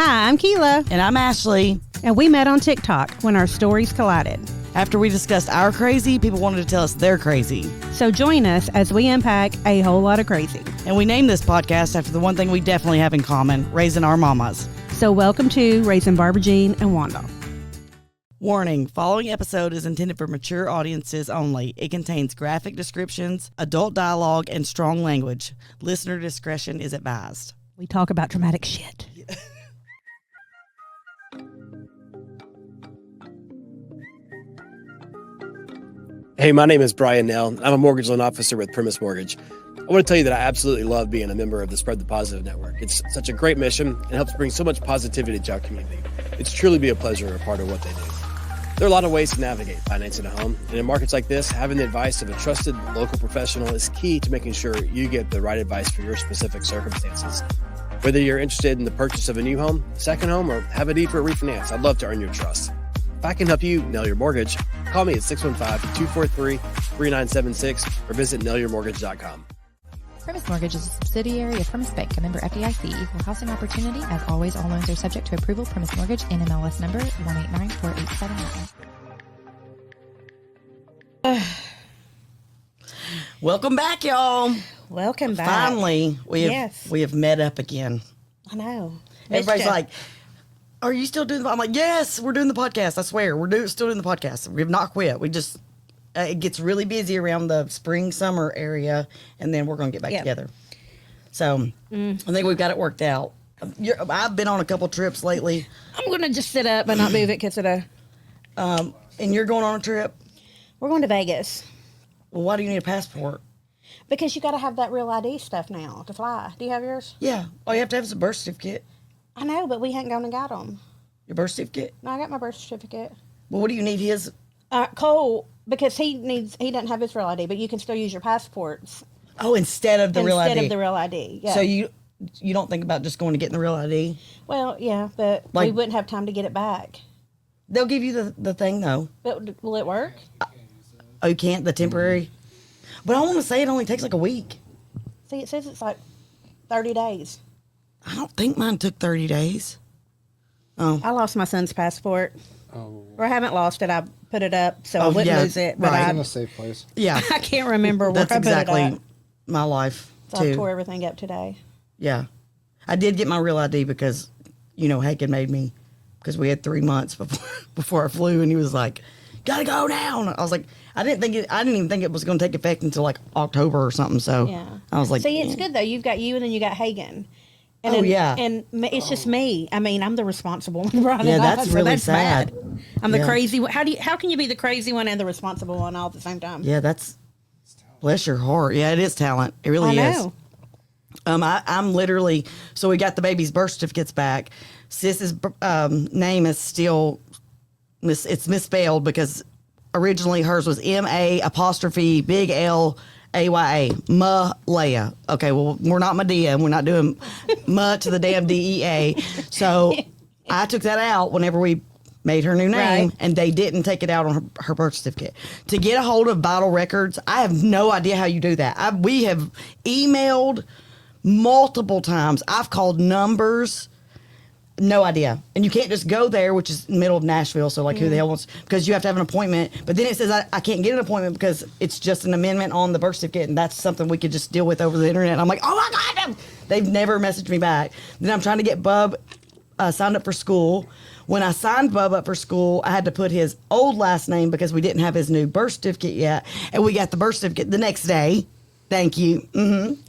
Hi, I'm Kila. And I'm Ashley. And we met on TikTok when our stories collided. After we discussed our crazy, people wanted to tell us they're crazy. So join us as we unpack a whole lot of crazy. And we named this podcast after the one thing we definitely have in common, raising our mamas. So welcome to Raising RBJ and Wanda. Warning, following episode is intended for mature audiences only. It contains graphic descriptions, adult dialogue, and strong language. Listener discretion is advised. We talk about dramatic shit. Hey, my name is Brian Nell. I'm a mortgage loan officer with Primis Mortgage. I want to tell you that I absolutely love being a member of the Spread the Positive Network. It's such a great mission and helps bring so much positivity to our community. It's truly be a pleasure and a part of what they do. There are a lot of ways to navigate financing a home, and in markets like this, having the advice of a trusted local professional is key to making sure you get the right advice for your specific circumstances. Whether you're interested in the purchase of a new home, second home, or have a need for a refinance, I'd love to earn your trust. If I can help you nail your mortgage, call me at 615-243-3976 or visit nailyourmortgage.com. Primis Mortgage is a subsidiary of Primis Bank, a member FDIC, equal housing opportunity. As always, all loans are subject to approval. Primis Mortgage, NMLS number 1894879. Welcome back, y'all. Welcome back. Finally, we have met up again. I know. Everybody's like, are you still doing the podcast? I'm like, yes, we're doing the podcast. I swear, we're still doing the podcast. We have not quit. We just, it gets really busy around the spring, summer area, and then we're going to get back together. So I think we've got it worked out. I've been on a couple trips lately. I'm going to just sit up and not move it because of the... And you're going on a trip? We're going to Vegas. Well, why do you need a passport? Because you got to have that real ID stuff now to fly. Do you have yours? Yeah. All you have to have is a birth certificate. I know, but we hadn't gone and got them. Your birth certificate? No, I got my birth certificate. Well, what do you need his? Cole, because he doesn't have his real ID, but you can still use your passports. Oh, instead of the real ID. Instead of the real ID, yeah. So you don't think about just going to getting the real ID? Well, yeah, but we wouldn't have time to get it back. They'll give you the thing, though. But will it work? Oh, you can't? The temporary? But I want to say it only takes like a week. See, it says it's like 30 days. I don't think mine took 30 days. Oh. I lost my son's passport. Oh. Or I haven't lost it. I put it up so I wouldn't lose it. But right. It's in a safe place. Yeah. I can't remember where That's I put exactly it up. my life, So too. I tore everything up today. Yeah. I did get my real ID because, Haken made me, because we had 3 months before I flew, and he was like, gotta go now. And I was like, I didn't even think it was going to take effect until like October or something. So Yeah. I was like, see, it's good though. You've got you and then you got Hagen. And Oh, then, yeah. And it's just me. I mean, I'm the responsible one. Right? Yeah, that's So really that's sad. bad. I'm the Yeah. crazy one. How can you be the crazy one and the responsible one all at the same time? yeah, that's, bless your heart. Yeah, it is talent. It really I is. know. I'm literally, so we got the baby's birth certificates back. Sis's name is still, it's misspelled because originally hers was M-A' big L-A-Y-A, Malaya. Okay, well, we're not Medea, and we're not doing Ma to the damn D-E-A. So I took that out whenever we made her new name, Right. and they didn't take it out on her birth certificate. To get a hold of vital records, I have no idea how you do that. We have emailed multiple times. I've called numbers. No idea. And you can't just go there, which is in the middle of Nashville. So, like, who the hell wants... Because you have to have an appointment. But then it says I can't get an appointment because it's just an amendment on the birth certificate. And that's something we could just deal with over the internet. And I'm like, oh, my God. They've never messaged me back. Then I'm trying to get Bub signed up for school. When I signed Bub up for school, I had to put his old last name because we didn't have his new birth certificate yet. And we got the birth certificate the next day. Thank you.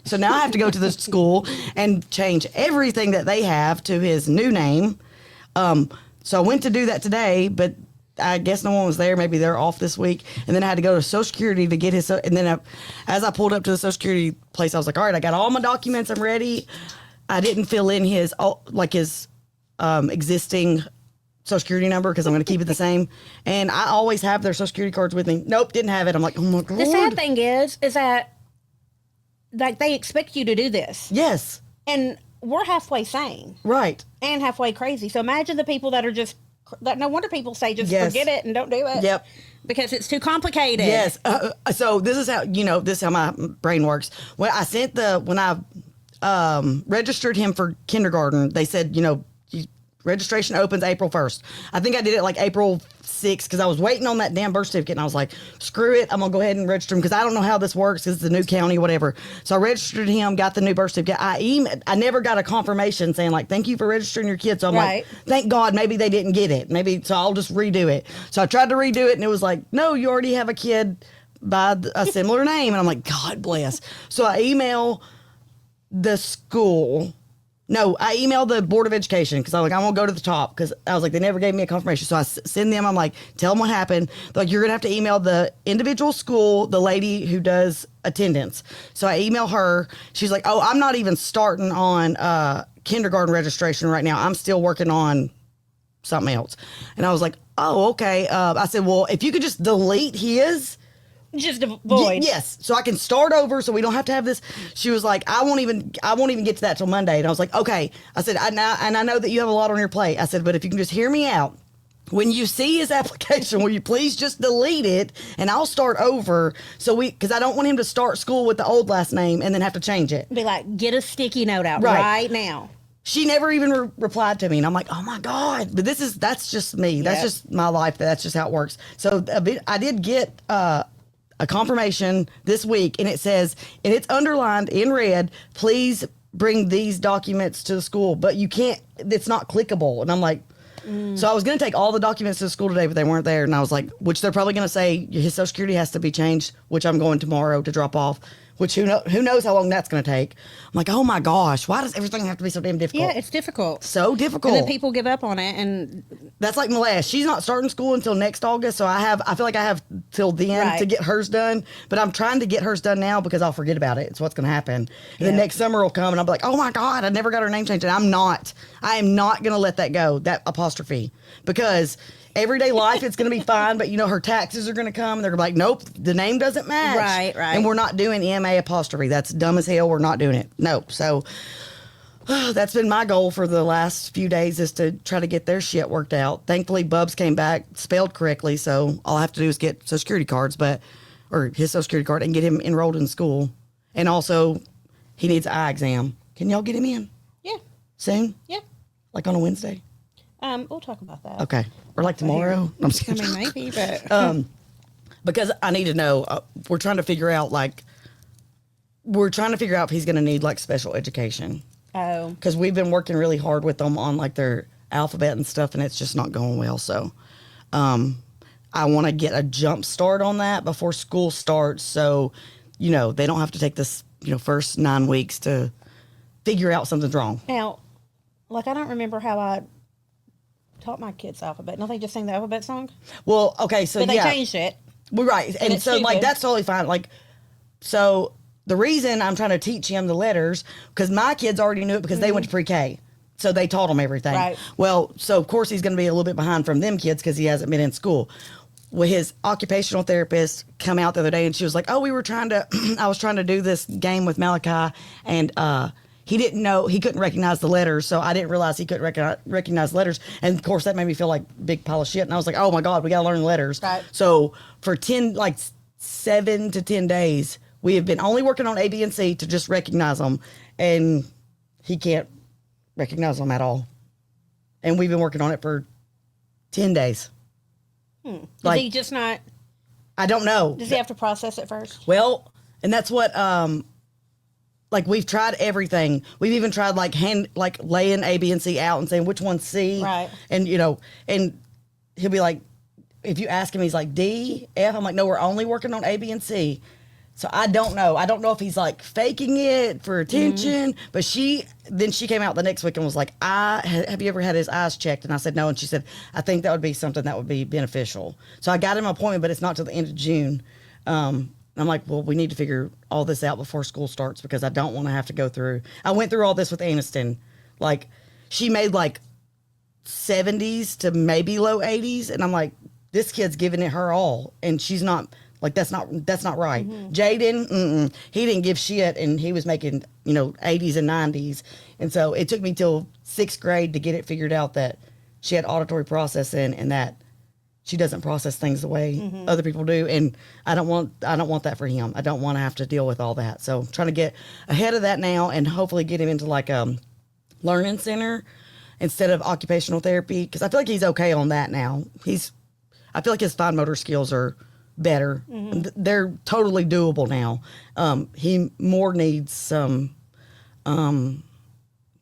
So now I have to go to the school and change everything that they have to his new name. So I went to do that today, but I guess no one was there. Maybe they're off this week. And then I had to go to Social Security to get his. And then as I pulled up to the Social Security place, I was like, all right, I got all my documents. I'm ready. I didn't fill in his existing Social Security number because I'm going to keep it the same. And I always have their Social Security cards with me. Nope, didn't have it. I'm like, oh my God. The sad thing is that like they expect you to do this. Yes. And we're halfway sane. Right. And halfway crazy. So imagine the people that are just... No wonder people say just Yes. forget it and don't do it. Yep. Because it's too complicated. Yes. So this is how my brain works. When I registered him for kindergarten, they said, registration opens April 1st. I think I did it like April 6th because I was waiting on that damn birth certificate, and I was like, screw it, I'm going to go ahead and register him because I don't know how this works because it's a new county, whatever. So I registered him, got the new birth certificate. I never got a confirmation saying like, thank you for registering your kid. So I'm like, thank God, maybe they didn't get it. So I'll just redo it. So I tried to redo it, and it was like, no, you already have a kid by a similar name. And I'm like, God bless. So I email the school. No, I emailed the Board of Education because I was like, I won't go to the top because I was like, they never gave me a confirmation. So I send them, I'm like, tell them what happened. They're like, you're going to have to email the individual school, the lady who does attendance. So I email her. She's like, oh, I'm not even starting on kindergarten registration right now. I'm still working on something else. And I was like, oh, okay. I said, well, if you could just delete his. Just avoid. Yes, so I can start over, so we don't have to have this. She was like, I won't even get to that till Monday. And I was like, okay. I said, I know that you have a lot on your plate. I said, but if you can just hear me out, when you see his application, will you please just delete it and I'll start over. Because I don't want him to start school with the old last name and then have to change it. Be like, get a sticky note out right now. She never even replied to me, and I'm like, oh my God! But that's just me. That's just my life. That's just how it works. So I did get a confirmation this week, and it says, and it's underlined in red, please bring these documents to the school, but you can't, it's not clickable. And I'm like, so I was going to take all the documents to the school today, but they weren't there. And I was like, which they're probably going to say his Social Security has to be changed, which I'm going tomorrow to drop off, which who knows how long that's going to take. I'm like, oh my gosh, why does everything have to be so damn difficult? Yeah, it's difficult. So difficult. And then people give up on it, and that's like Molest. She's not starting school until next August, so I feel like I have till then to get hers done. But I'm trying to get hers done now because I'll forget about it. It's what's going to happen. And then next summer will come, and I'll be like, oh my God, I never got her name changed. And I am not going to let that go, that apostrophe, because everyday life, it's going to be fine, but her taxes are going to come, and they're going to be like, nope, the name doesn't match. Right. And we're not doing MA apostrophe. That's dumb as hell. We're not doing it. Nope. So that's been my goal for the last few days, is to try to get their shit worked out. Thankfully, Bubs came back spelled correctly, so all I have to do is get Social Security cards, or his Social Security card, and get him enrolled in school. And also, he needs an eye exam. Can y'all get him in? Yeah. Soon? Yeah. Like on a Wednesday? We'll talk about that. Okay. Or like tomorrow? I'm just kidding. I mean, maybe, but because I need to know. We're trying to figure out if he's going to need like special education. Oh. Because we've been working really hard with them on like their alphabet and stuff, and it's just not going well. So, I want to get a jump start on that before school starts, so they don't have to take this first 9 weeks to figure out something's wrong. Now, like, I don't remember how I taught my kids alphabet. Don't they just sing the alphabet song? Well, okay, so but they changed it. Well, right, and so stupid. like that's totally fine. Like, so the reason I'm trying to teach him the letters, because my kids already knew it because they went to pre-K, so they taught him everything. Right. Well, so of course he's going to be a little bit behind from them kids because he hasn't been in school. Well, his occupational therapist come out the other day, and she was like, "Oh, I was trying to do this game with Malachi, and he didn't know, he couldn't recognize the letters, so I didn't realize he couldn't recognize letters." And of course, that made me feel like a big pile of shit. And I was like, "Oh my God, we got to learn the letters." Right. So for 7 to 10 days, we have been only working on A, B, and C to just recognize them, and he can't recognize them at all. And we've been working on it for 10 days. Is Like, he just not? I don't know. Does he have to process it first? Well, and that's what, like, we've tried everything. We've even tried laying A, B, and C out and saying which one's C. Right. And, and he'll be like, if you ask him, he's like, D, F. I'm like, no, we're only working on A, B, and C. So I don't know. I don't know if he's like faking it for attention. But she came out the next week and was like, have you ever had his eyes checked? And I said no. And she said, I think that would be something that would be beneficial. So I got him an appointment, but it's not till the end of June. I'm like, well, we need to figure all this out before school starts, because I don't want to have to go through. I went through all this with Aniston. Like, she made like 70s to maybe low 80s. And I'm like, this kid's giving it her all. And she's not. Like, that's not right. Jaden, he didn't give shit, and he was making, 80s and 90s. And so it took me till 6th grade to get it figured out that she had auditory processing and that she doesn't process things the way other people do. And I don't want that for him. I don't want to have to deal with all that. So I'm trying to get ahead of that now and hopefully get him into like a learning center instead of occupational therapy, because I feel like he's okay on that now. I feel like his fine motor skills are better. They're totally doable now. He more needs some,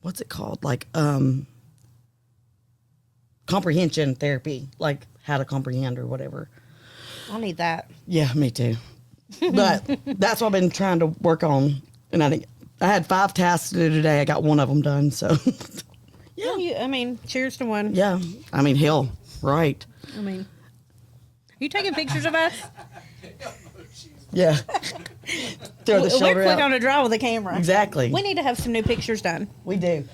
what's it called? Like, comprehension therapy, like how to comprehend or whatever. I need that. Yeah, me too. But that's what I've been trying to work on. And I think I had 5 tasks to do today. I got one of them done. So, Yeah, I mean, cheers to one. yeah. I mean, hell, right. I mean, you taking pictures of us? Yeah. Throw the We're shoulder quick out. on a draw with the camera. Exactly. We need to have some new pictures done. We do.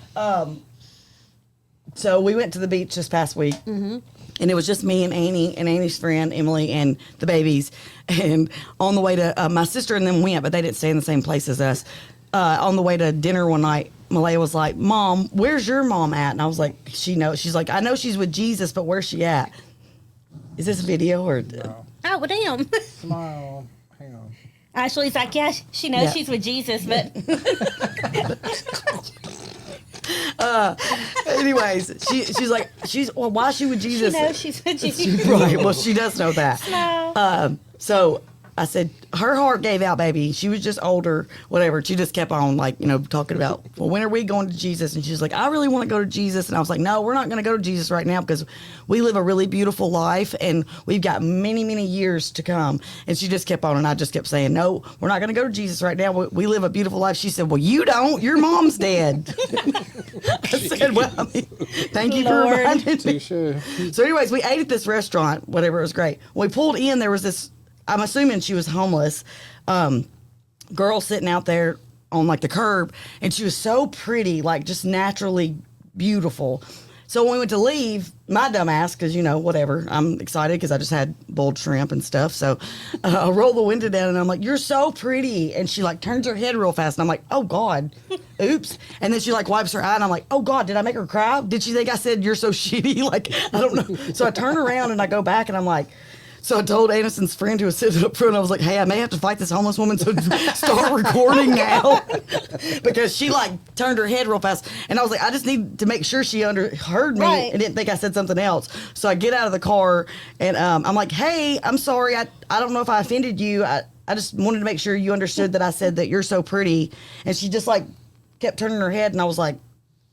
So we went to the beach this past week, and it was just me and Annie and Annie's friend Emily and the babies. And on the way to my sister and them went, but they didn't stay in the same place as us. On the way to dinner one night, Malaya was like, "Mom, where's your mom at?" And I was like, "She knows." She's like, "I know she's with Jesus, but where's she at?" Is this a video or? No. Oh, well, damn. Smile. Hang on. Ashley's like, yeah, she knows Yeah. she's with Jesus, but Anyways, she's like, well, why is she with she Jesus? knows she's with Jesus. Right. Well, she does know that. No. So I said, her heart gave out, baby. She was just older, whatever. She just kept on, like, talking about, well, when are we going to Jesus? And she's like, I really want to go to Jesus. And I was like, no, we're not going to go to Jesus right now because we live a really beautiful life and we've got many, many years to come. And she just kept on, and I just kept saying, no, we're not going to go to Jesus right now. We live a beautiful life. She said, well, you don't. Your mom's dead. I said, well, I mean, thank you for Lord. reminding me. Touche. So anyways, we ate at this restaurant, whatever, it was great. When we pulled in, there was this, I'm assuming she was homeless, girl sitting out there on like the curb, and she was so pretty, like just naturally beautiful. So when we went to leave, my dumb ass, because whatever, I'm excited because I just had boiled shrimp and stuff. So I roll the window down and I'm like, "You're so pretty," and she like turns her head real fast, and I'm like, "Oh God, oops!" And then she like wipes her eye, and I'm like, "Oh God, did I make her cry? Did she think I said you're so shitty?" Like, I don't know. So I turn around and I go back, and I'm like. So I told Anderson's friend who was sitting up front, I was like, "Hey, I may have to fight this homeless woman, so start recording now." Because she like turned her head real fast. And I was like, I just need to make sure she heard me Right. and didn't think I said something else. So I get out of the car and I'm like, "Hey, I'm sorry. I don't know if I offended you. I just wanted to make sure you understood that I said that you're so pretty." And she just like kept turning her head, and I was like,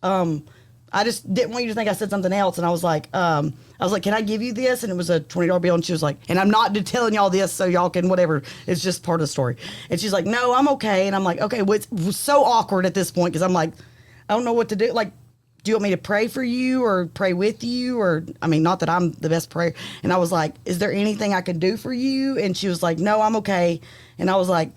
I just didn't want you to think I said something else. And I was like, "Can I give you this?" And it was a $20 bill. And she was like, and I'm not telling y'all this so y'all can whatever. It's just part of the story. And she's like, "No, I'm okay." And I'm like, "Okay." Well, it was so awkward at this point because I'm like, I don't know what to do. Like, do you want me to pray for you or pray with you? Or, I mean, not that I'm the best prayer. And I was like, "Is there anything I can do for you?" And she was like, "No, I'm okay." And I was like,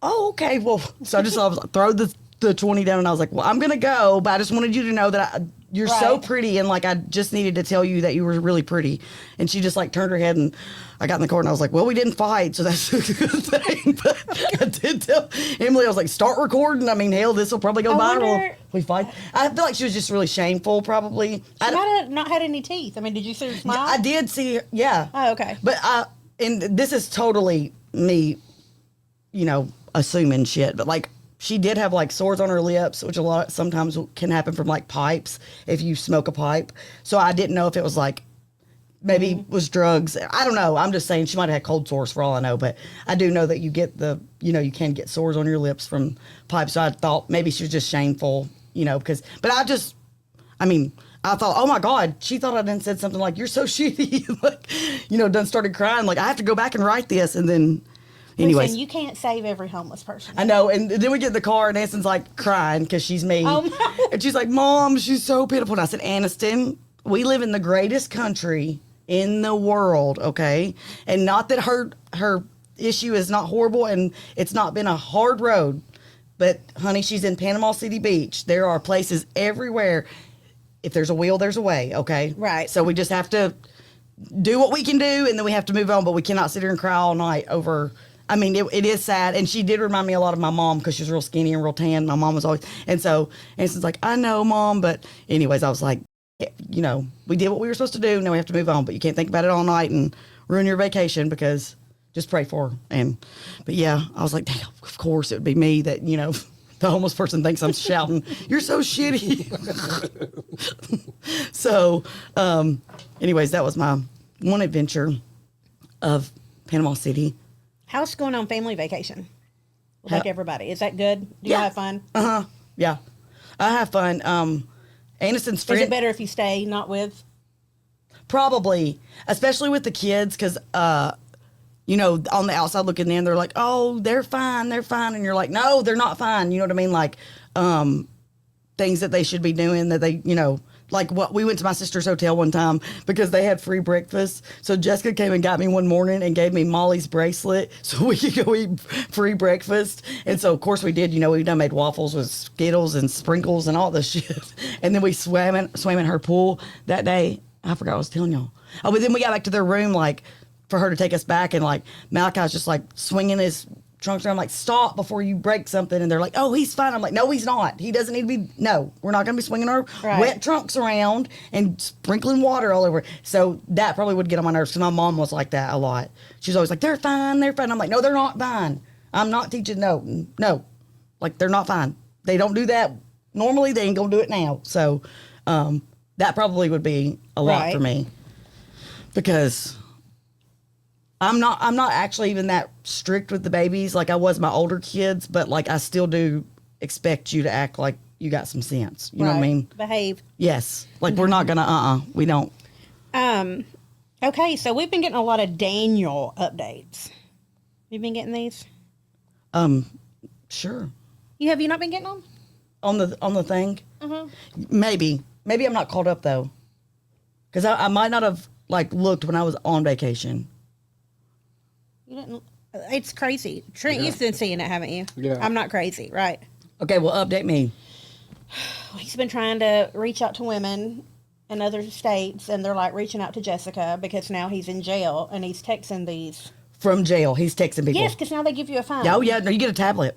"Oh, okay." Well, so I was like, throw the 20 down, and I was like, "Well, I'm gonna go, but I just wanted you to know that you're so Right. pretty, and like I just needed to tell you that you were really pretty." And she just like turned her head, and I got in the car, and I was like, "Well, we didn't fight, so that's a good thing." But I did tell Emily, I was like, "Start recording. I mean, hell, this will probably go I viral. wonder- if we fight." I feel like she was just really shameful, probably. She might have not had any teeth. I mean, did you see her smile? I did see her, yeah. Oh, okay. But and this is totally me, assuming shit. But like, she did have like sores on her lips, which sometimes can happen from like pipes if you smoke a pipe. So I didn't know if it was like maybe it was drugs. I don't know. I'm just saying she might have had cold sores for all I know. But I do know that you get you can get sores on your lips from pipes. So I thought maybe she was just shameful, but I thought, oh my God, she thought I done said something like, "You're so shitty." Like, done started crying. Like, I have to go back and write this. And then, anyways. Listen, you can't save every homeless person. I know. And then we get in the car, and Aniston's like crying because she's me. Oh, no. And she's like, "Mom, she's so pitiful." And I said, "Aniston, we live in the greatest country in the world, okay? And not that her issue is not horrible, and it's not been a hard road. But, honey, she's in Panama City Beach. There are places everywhere. If there's a will, there's a way, okay?" Right. So we just have to do what we can do, and then we have to move on. But we cannot sit here and cry all night over... I mean, it is sad. And she did remind me a lot of my mom because she was real skinny and real tan. My mom was always... And so Anson's like, "I know, Mom." But anyways, I was like, we did what we were supposed to do. Now we have to move on. But you can't think about it all night and ruin your vacation because just pray for her. But yeah, I was like, damn, of course it would be me that, The homeless person thinks I'm shouting, "You're so shitty." So, anyways, that was my one adventure of Panama City. How's going on family vacation? Like everybody. Is that good? Do you Yeah. have fun? Yeah, I have fun. Anderson's Is friend. it better if you stay not with? Probably, especially with the kids, because you know, on the outside looking in, they're like, "Oh, they're fine, and you're like, "No, they're not fine." You know what I mean? Like things that they should be doing that they, you know, like what we went to my sister's hotel one time because they had free breakfast. So Jessica came and got me one morning and gave me Molly's bracelet so we could go eat free breakfast. And so of course we did. You know, we done made waffles with Skittles and sprinkles and all this shit. And then we swam in her pool that day. I forgot what I was telling y'all. Oh, but then we got back to their room, like, for her to take us back, and, like, Malachi's just, like, swinging his trunks around, like, stop before you break something. And they're like, oh, he's fine. I'm like, no, he's not. He doesn't need to be, no, we're not going to be swinging our wet trunks around and sprinkling water all over. So that probably would get on my nerves, because my mom was like that a lot. She's always like, they're fine, they're fine. I'm like, no, they're not fine. I'm not teaching, no. Like, they're not fine. They don't do that. Normally, they ain't going to do it now. So, that probably would be a lot for me, because I'm not actually even that strict with the babies like I was my older kids, but like I still do expect you to act like you got some sense. You know what I mean? Behave. Yes. Like we're not gonna we don't. Okay, so we've been getting a lot of Daniel updates. You been getting these? Sure. Have you not been getting them? On the thing? Maybe I'm not caught up though. Because I might not have like looked when I was on vacation. You didn't. It's crazy. Trent, you've been seeing it, haven't you? Yeah. I'm not crazy, right? Okay, well, update me. He's been trying to reach out to women in other states, and they're like reaching out to Jessica because now he's in jail and he's texting these. From jail, he's texting people. Yes, because now they give you a phone. Oh, yeah, no, you get a tablet.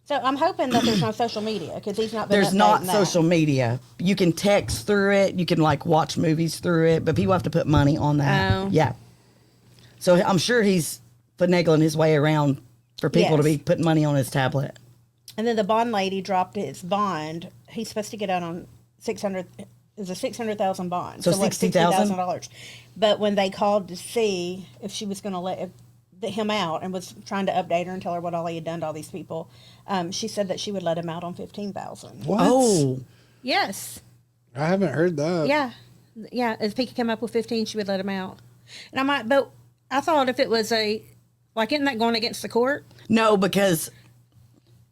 So I'm hoping that there's no social media because he's not been There's not updating that. social media. You can text through it. You can like watch movies through it, but people have to put money on that. Oh. Yeah. So I'm sure he's finagling his way around for people to be putting money on his tablet. And then the bond lady dropped his bond. He's supposed to get out on $600,000 bond. So what, $60,000? $60,000. But when they called to see if she was going to let him out and was trying to update her and tell her what all he had done to all these people, she said that she would let him out on $15,000. What? Oh. Yes. I haven't heard that. Yeah. If he could come up with 15, she would let him out. And but I thought if it was isn't that going against the court? No, because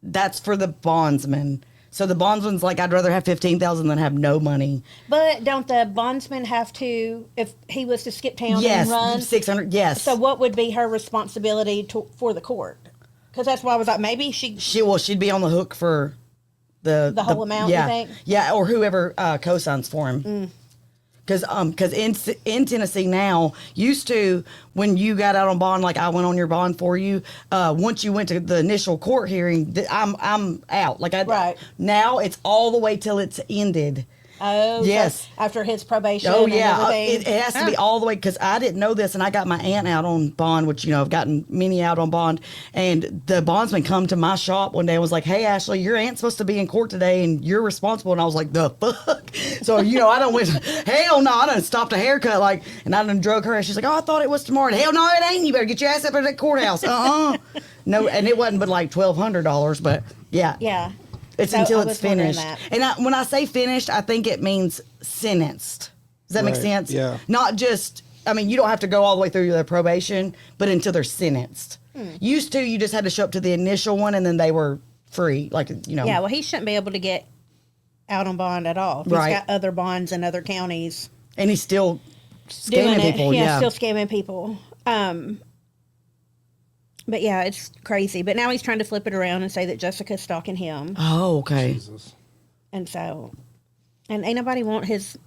that's for the bondsman. So the bondsman's like, I'd rather have $15,000 than have no money. But don't the bondsman have to, if he was to skip town and run? Yes, $600, yes. So what would be her responsibility for the court? Because that's why I was like, maybe she'd be on the hook for the whole amount, you yeah, think? Yeah, or whoever co-signs for him. Because in Tennessee now, used to, when you got out on bond, like I went on your bond for you, once you went to the initial court hearing, I'm out. Like now it's all the way till it's ended. Oh, yes. So after his probation. Oh, and yeah. everything. It has to be all the way, because I didn't know this, and I got my aunt out on bond, which, I've gotten many out on bond. And the bondsman come to my shop one day and was like, hey, Ashley, your aunt's supposed to be in court today, and you're responsible. And I was like, the fuck? So, I done went, hell no, I done stopped a haircut, and I done drug her. And she's like, oh, I thought it was tomorrow. And, hell no, it ain't. You better get your ass up at that courthouse. No, and it wasn't but like $1,200, but yeah. Yeah. It's So until I it's was wondering finished. that. And when I say finished, I think it means sentenced. Does that make Right, sense? yeah. Not just, you don't have to go all the way through their probation, but until they're sentenced. Used to, you just had to show up to the initial one, and then they were free. Yeah, well, he shouldn't be able to get out on bond at all. If Right. He's got other bonds in other counties. And he's still Doing scamming people. Yeah, still scamming people. But yeah, it's crazy. But now he's trying to flip it around and say that Jessica's stalking him. Oh, okay. Jesus. And ain't nobody want his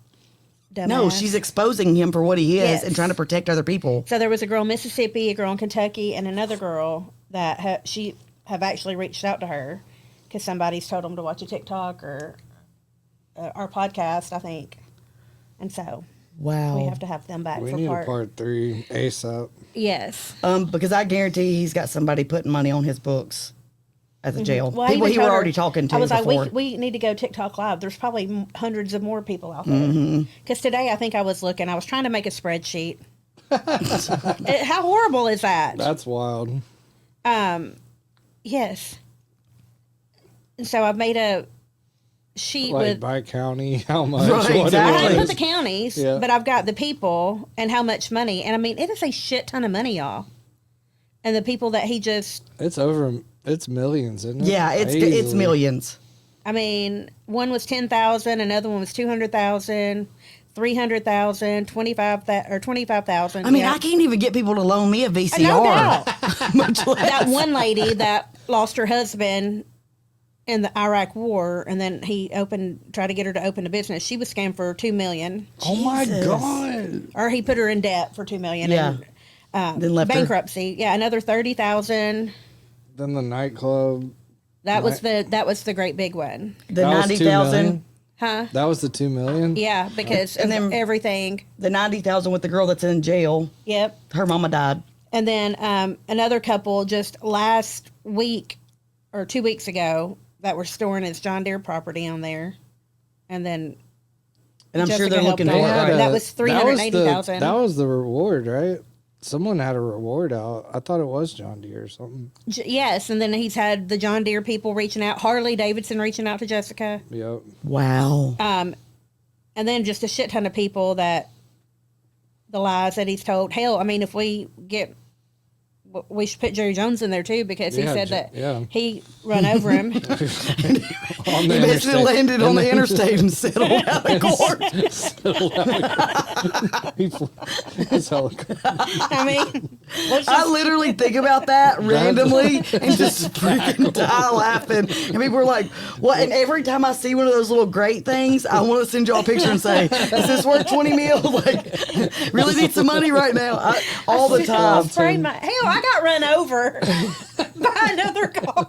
dumb No, ass. she's exposing him for what he is Yes. and trying to protect other people. So there was a girl in Mississippi, a girl in Kentucky, and another girl that she have actually reached out to her because somebody's told them to watch a TikTok or our podcast, I think. And so Wow. we have to have them back We for need a part 3 ASAP. Yes. Because I guarantee he's got somebody putting money on his books. at the jail. Well, I People even he were told her- already talking to I was before. like, we need to go TikTok live. There's probably hundreds of more people out there. Because today I think I was trying to make a spreadsheet. How horrible is that? That's wild. Yes. And so I've made a sheet Like with. by county, how much? Right, what it exactly. I haven't was. put the counties, Yeah. but I've got the people and how much money. And I mean, it is a shit ton of money, y'all. And the people that he just, It's millions, isn't it? Yeah, it's Easily. millions. I mean, one was 10,000, another one was 200,000, 300,000, 25,000. I mean, I can't even get people to loan me a VCR. No doubt. Much less. That one lady that lost her husband in the Iraq War, and then he tried to get her to open a business. She was scammed for $2 million, Oh my Jesus. God. or he put her in debt for $2 million. Yeah. And, Then left her. bankruptcy. Yeah, another 30,000. Then the nightclub. That was the great big one, The That was 90,000. $2 million? huh? That was the 2 million? Yeah, because And of then- everything. The 90,000 with the girl that's in jail. Yep. Her mama died. And then another couple just last week or 2 weeks ago that were storing his John Deere property on there, and then And I'm sure Jessica they're looking for helped it. them. Right? That was 380,000. That was the reward, right? Someone had a reward out. I thought it was John Deere or something. Yes, and then he's had the John Deere people reaching out, Harley Davidson reaching out to Jessica, Yep. Wow. and then just a shit ton of people that the lies that he's told. Hell, I mean, if we should put Jerry Jones in there too, because he Yeah, said that yeah. he run over him. On the He basically interstate. landed on the interstate and settled out of court. He flew his helicopter. I mean, let's I just, literally think about that randomly and just freaking die laughing. And people are like, what? And every time I see one of those little great things, I want to send y'all a picture and say, is this worth 20 mil? Like, really need some money right now. All the time. sprayed my hell. I got run over by another car.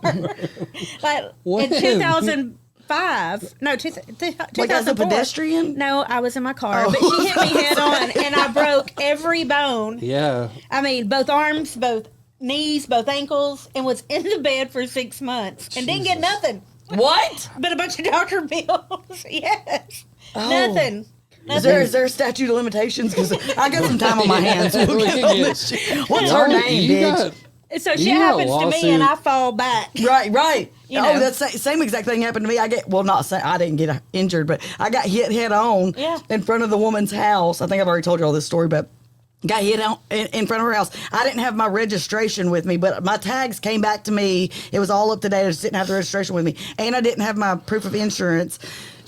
Like When? in 2005. No, 2004. Like as a pedestrian? No, I was in my car, Oh. but she hit me head on, and I broke every bone. Yeah. I mean, both arms, both knees, both ankles, and was in the bed for 6 months and didn't get nothing What? but a bunch of doctor bills. Yes, Oh. nothing. Is there a statute of limitations? Because I got some time on my hands. We'll We get can on get- this shit. What's her name, You bitch? got- So You shit got a happens to me, and I lawsuit. fall back. Right. You Oh, know. that's the same exact thing happened to me. I didn't get injured, but I got hit head on Yeah. in front of the woman's house. I think I've already told you all this story, but got hit on in front of her house. I didn't have my registration with me, but my tags came back to me. It was all up to date. I just didn't have the registration with me, and I didn't have my proof of insurance.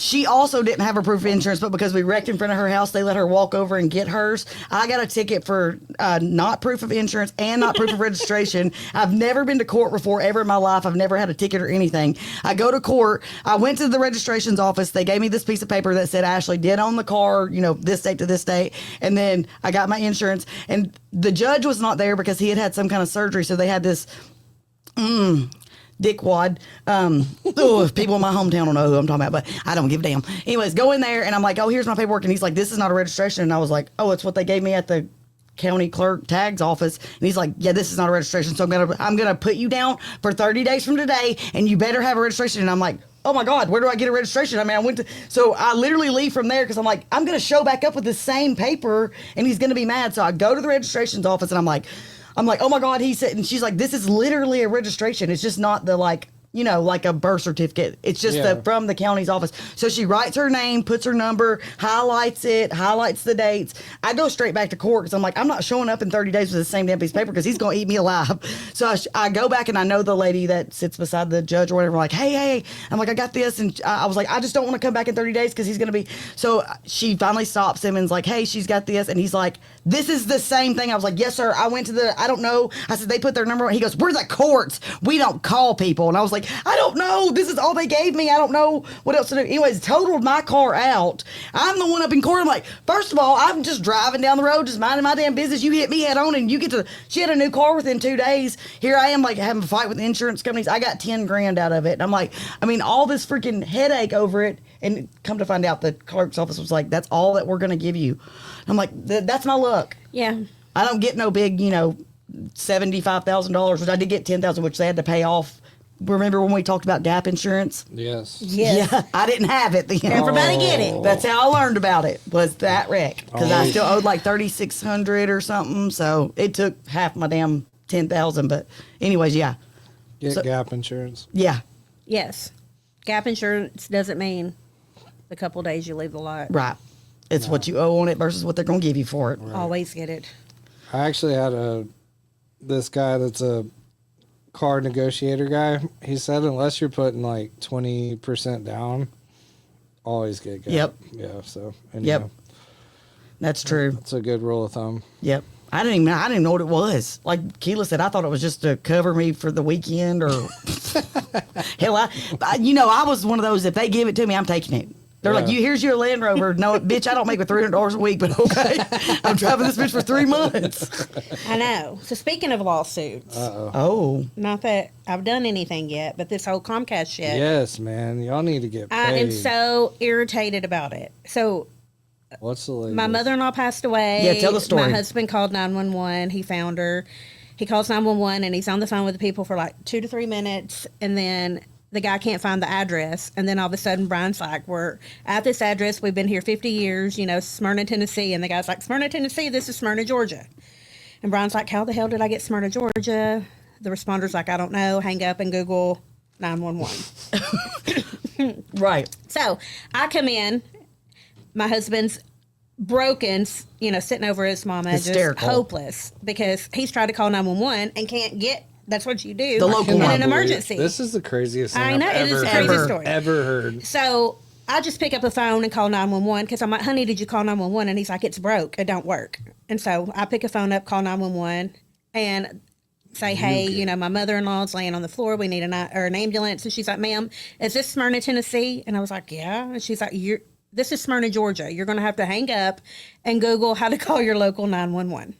She also didn't have her proof of insurance, but because we wrecked in front of her house, they let her walk over and get hers. I got a ticket for not proof of insurance and not proof of registration. I've never been to court before ever in my life. I've never had a ticket or anything. I go to court. I went to the registration's office. They gave me this piece of paper that said Ashley did own the car, this date to this date. And then I got my insurance. And the judge was not there because he had had some kind of surgery. So they had this dickwad. If people in my hometown don't know who I'm talking about, but I don't give a damn. Anyways, go in there and I'm like, oh, here's my paperwork. And he's like, this is not a registration. And I was like, oh, it's what they gave me at the county clerk tags office. And he's like, yeah, this is not a registration. So I'm gonna put you down for 30 days from today and you better have a registration. And I'm like, oh my God, where do I get a registration? I mean, so I literally leave from there because I'm like, I'm going to show back up with the same paper and he's going to be mad. So I go to the registration's office and I'm like, oh my God, he said, and she's like, this is literally a registration. It's just not the like a birth certificate. It's just from the county's office. So she writes her name, puts her number, highlights the dates. I go straight back to court because I'm like, I'm not showing up in 30 days with the same damn piece of paper because he's going to eat me alive. So I go back and I know the lady that sits beside the judge or whatever, like, hey. I'm like, I got this. And I was like, I just don't want to come back in 30 days because he's going to be. So she finally stops him and's like, hey, she's got this. And he's like, this is the same thing. I was like, yes, sir. I went to I don't know. I said, they put their number on. He goes, we're the courts. We don't call people. And I was like, I don't know. This is all they gave me. I don't know what else to do. Anyways, totaled my car out. I'm the one up in court. I'm like, first of all, I'm just driving down the road, just minding my damn business. You hit me head on and she had a new car within 2 days. Here I am like having a fight with the insurance companies. I got 10 grand out of it. And I'm like, all this freaking headache over it. And come to find out the clerk's office was like, that's all that we're going to give you. I'm like, that's my luck. Yeah. I don't get no big, $75,000, which I did get $10,000, which they had to pay off remember when we talked about gap insurance? Yes. Yes. Yeah, I didn't have it then. Everybody get it. That's how I learned about it, was that wreck. Because I Oh. still owed like $3,600 or something. So it took half my damn $10,000. But anyways, yeah. Get gap insurance. Yeah, Yes. Gap insurance doesn't mean the couple days you leave the lot. right. It's what you owe on it versus what they're going to give you for it. Always get it. I actually had this guy that's a car negotiator guy. He said unless you're putting like 20% down, always get gap. Yep. Yeah. So. Yep. That's true. That's a good rule of thumb. Yep. I didn't even know what it was. Like Kila said, I thought it was just to cover me for the weekend or hell, I was one of those, if they give it to me, I'm taking it. They're like, here's your Land Rover. No, bitch, I don't make with $300 a week, but okay. I'm driving this bitch for 3 months. I know. So speaking of lawsuits, Oh. not that I've done anything yet, but this whole Comcast shit. Yes, man. Y'all need to get paid. I am so irritated about it. So What's the latest? my mother-in-law passed away. Yeah, tell the story. My husband called 911. He found her. He calls 911 and he's on the phone with the people for like 2 to 3 minutes, and then the guy can't find the address. And then all of a sudden, Brian's like, we're at this address. We've been here 50 years, Smyrna, Tennessee. And the guy's like, Smyrna, Tennessee, this is Smyrna, Georgia. And Brian's like, how the hell did I get Smyrna, Georgia? The responder's like, I don't know. Hang up and Google 911. Right. So I come in. My husband's broken, sitting over his mama, Hysterical. just hopeless because he's tried to call 911 and can't get. That's what you do The local in one. an emergency. This is the craziest thing I know, I've it is ever a crazy heard. story. Ever heard. So I just pick up the phone and call 911 because I'm like, honey, did you call 911? And he's like, it's broke. It don't work. And so I pick a phone up, call 911 and say, hey, my mother-in-law's laying on the floor. We need an ambulance. And she's like, ma'am, is this Smyrna, Tennessee? And I was like, yeah. And she's like, this is Smyrna, Georgia. You're going to have to hang up and Google how to call your local 911.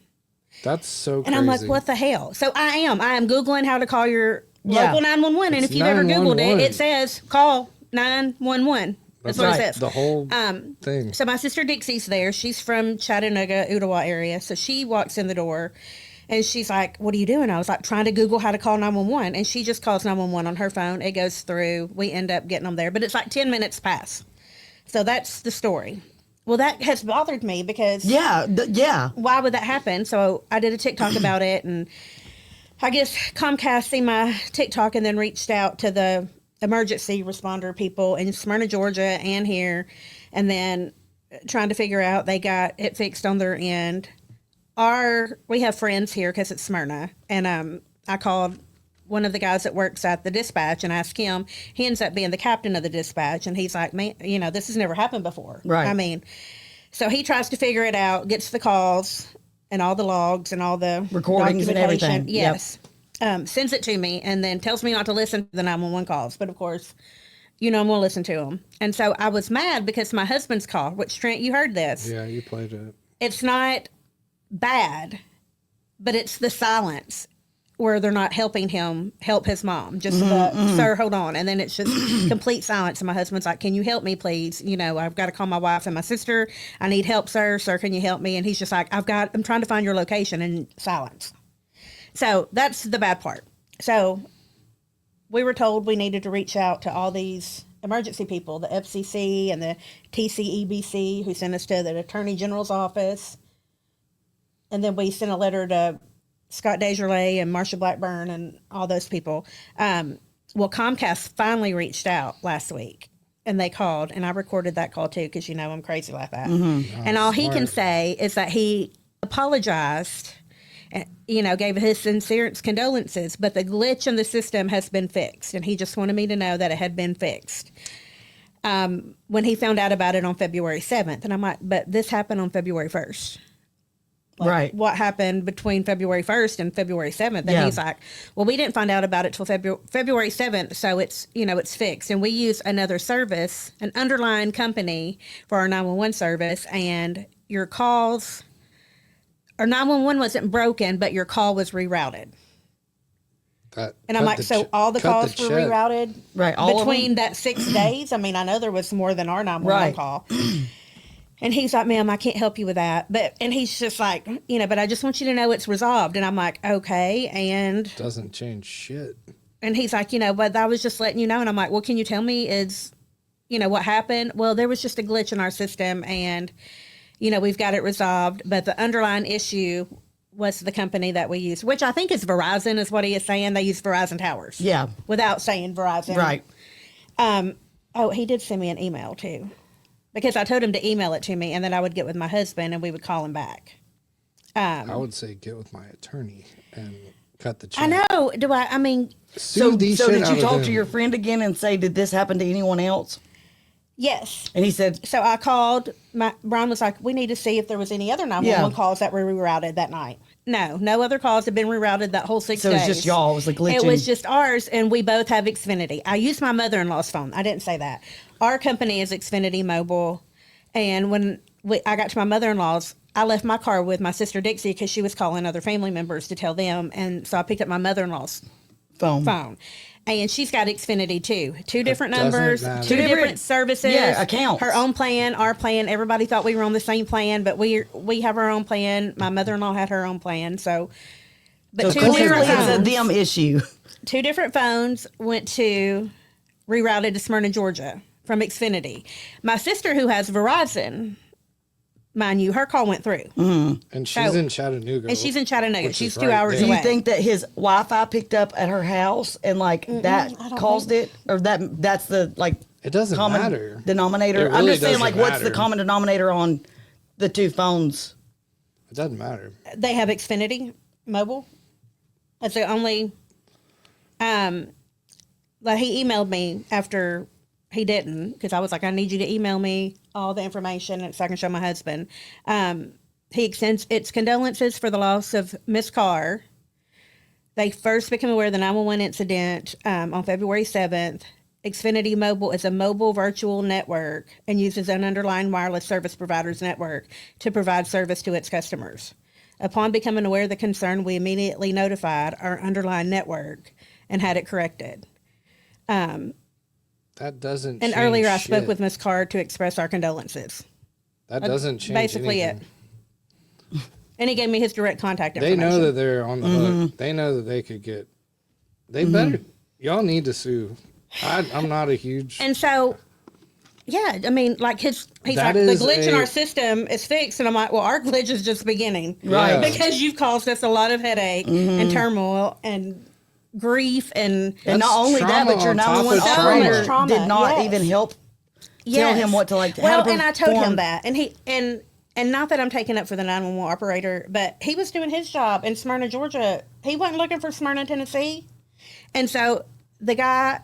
That's so crazy. And I'm like, what the hell? So I am Googling how to call your Yeah. local 911. And It's if you've ever Googled 911. it says call 911. That's what right. it says. The whole thing. So my sister Dixie's there. She's from Chattanooga, Ottawa area. So she walks in the door and she's like, what are you doing? I was like, trying to Google how to call 911. And she just calls 911 on her phone. It goes through. We end up getting them there. But it's like 10 minutes past. So that's the story. Well, that has bothered me because Yeah. why would that happen? So I did a TikTok about it, and I guess Comcast seen my TikTok and then reached out to the emergency responder people in Smyrna, Georgia, and here, and then trying to figure out they got it fixed on their end. We have friends here because it's Smyrna, and I called one of the guys that works at the dispatch and asked him. He ends up being the captain of the dispatch, and he's like, man, this has never happened before. Right. I mean, so he tries to figure it out, gets the calls and all the logs and all the Recordings and documentation. everything. Yep. Yes. Sends it to me and then tells me not to listen to the 911 calls. But of course, I'm going to listen to them. And so I was mad because my husband's call, which Trent, you heard this. Yeah, you played it. It's not bad, but it's the silence where they're not helping him help his mom. Just sir, hold on. And then it's just complete silence. And my husband's like, can you help me, please? I've got to call my wife and my sister. I need help, sir. Sir, can you help me? And he's just like, I'm trying to find your location, and silence. So that's the bad part. So we were told we needed to reach out to all these emergency people, the FCC and the TCEBC, who sent us to the Attorney General's office. And then we sent a letter to Scott Desjardins and Marsha Blackburn and all those people. Well, Comcast finally reached out last week, and they called, and I recorded that call too because I'm crazy like that. And all he can say is that he apologized, gave his sincere condolences, but the glitch in the system has been fixed, and he just wanted me to know that it had been fixed. When he found out about it on February 7th, and I'm like, but this happened on February 1st. Right. What happened between February 1st and February 7th? And he's like, well, we didn't find out about it till February 7th. So it's, it's fixed. And we use another service, an underlying company for our 911 service. And your calls, our 911 wasn't broken, but your call was rerouted. And I'm like, so all the calls were rerouted Right, all of between that 6 days? I mean, I know there was more than our 911 Right. call. And he's like, ma'am, I can't help you with that. And he's just like, but I just want you to know it's resolved. And I'm like, okay. And Doesn't change shit. And he's like, but I was just letting you know. And I'm like, well, can you tell me what happened? Well, there was just a glitch in our system and, we've got it resolved. But the underlying issue was the company that we use, which I think is Verizon is what he is saying. They use Verizon towers. Yeah. Without saying Verizon. Right. He did send me an email too, because I told him to email it to me and then I would get with my husband and we would call him back. I would say get with my attorney and cut the check. I know. So did you talk to them. your friend again and say, did this happen to anyone else? Yes. And he said, So I called, Brian was like, we need to see if there was any other 911 calls that were rerouted that night. No other calls have been rerouted that whole 6 days. so it's just y'all. It was like glitching. It was just ours, and we both have Xfinity. I use my mother-in-law's phone. I didn't say that. Our company is Xfinity Mobile, and when I got to my mother-in-law's, I left my car with my sister Dixie because she was calling other family members to tell them, and so I picked up my mother-in-law's phone. And she's got Xfinity too. Two different numbers, matter. two different services. Yeah, accounts. Her own plan, our plan. Everybody thought we were on the same plan, but we have our own plan. My mother-in-law had her own plan. So two clearly different it's a phones. them issue. Two different phones went to rerouted to Smyrna, Georgia from Xfinity. My sister, who has Verizon, mind you, her call went through. And she's in Chattanooga. And she's in Chattanooga. which She's is 2 right hours there. Do away. you think that his Wi-Fi picked up at her house and that caused it, or that's the It doesn't common matter. denominator? It I'm really just saying, doesn't what's the matter. common denominator on the two phones? It doesn't matter. They have Xfinity Mobile. That's the only. Like he emailed me after he didn't, because I was like, I need you to email me all the information so I can show my husband. He extends its condolences for the loss of Miss Carr. They first became aware of the 911 incident on February 7th. Xfinity Mobile is a mobile virtual network and uses an underlying wireless service provider's network to provide service to its customers. Upon becoming aware of the concern, we immediately notified our underlying network and had it corrected. That doesn't And change earlier I shit. spoke with Miss Carr to express our condolences. That doesn't change Basically anything. it. And he gave me his direct contact They information. know that they're on the hook. They know that they could get. They better. Y'all need to sue. I'm not a huge. And so, yeah, I mean, like he's That like, the is glitch in a- our system is fixed. And I'm like, well, our glitch is just beginning. Right. Yeah. Because you've caused us a lot of headache and turmoil and grief and And not That's only that, but trauma your on top of 911 trauma. operator Trauma, did not yes. even help tell him what to how Well, to and I told him perform. that, and he and not that I'm taking up for the 911 operator, but he was doing his job in Smyrna, Georgia. He wasn't looking for Smyrna, Tennessee, and so the guy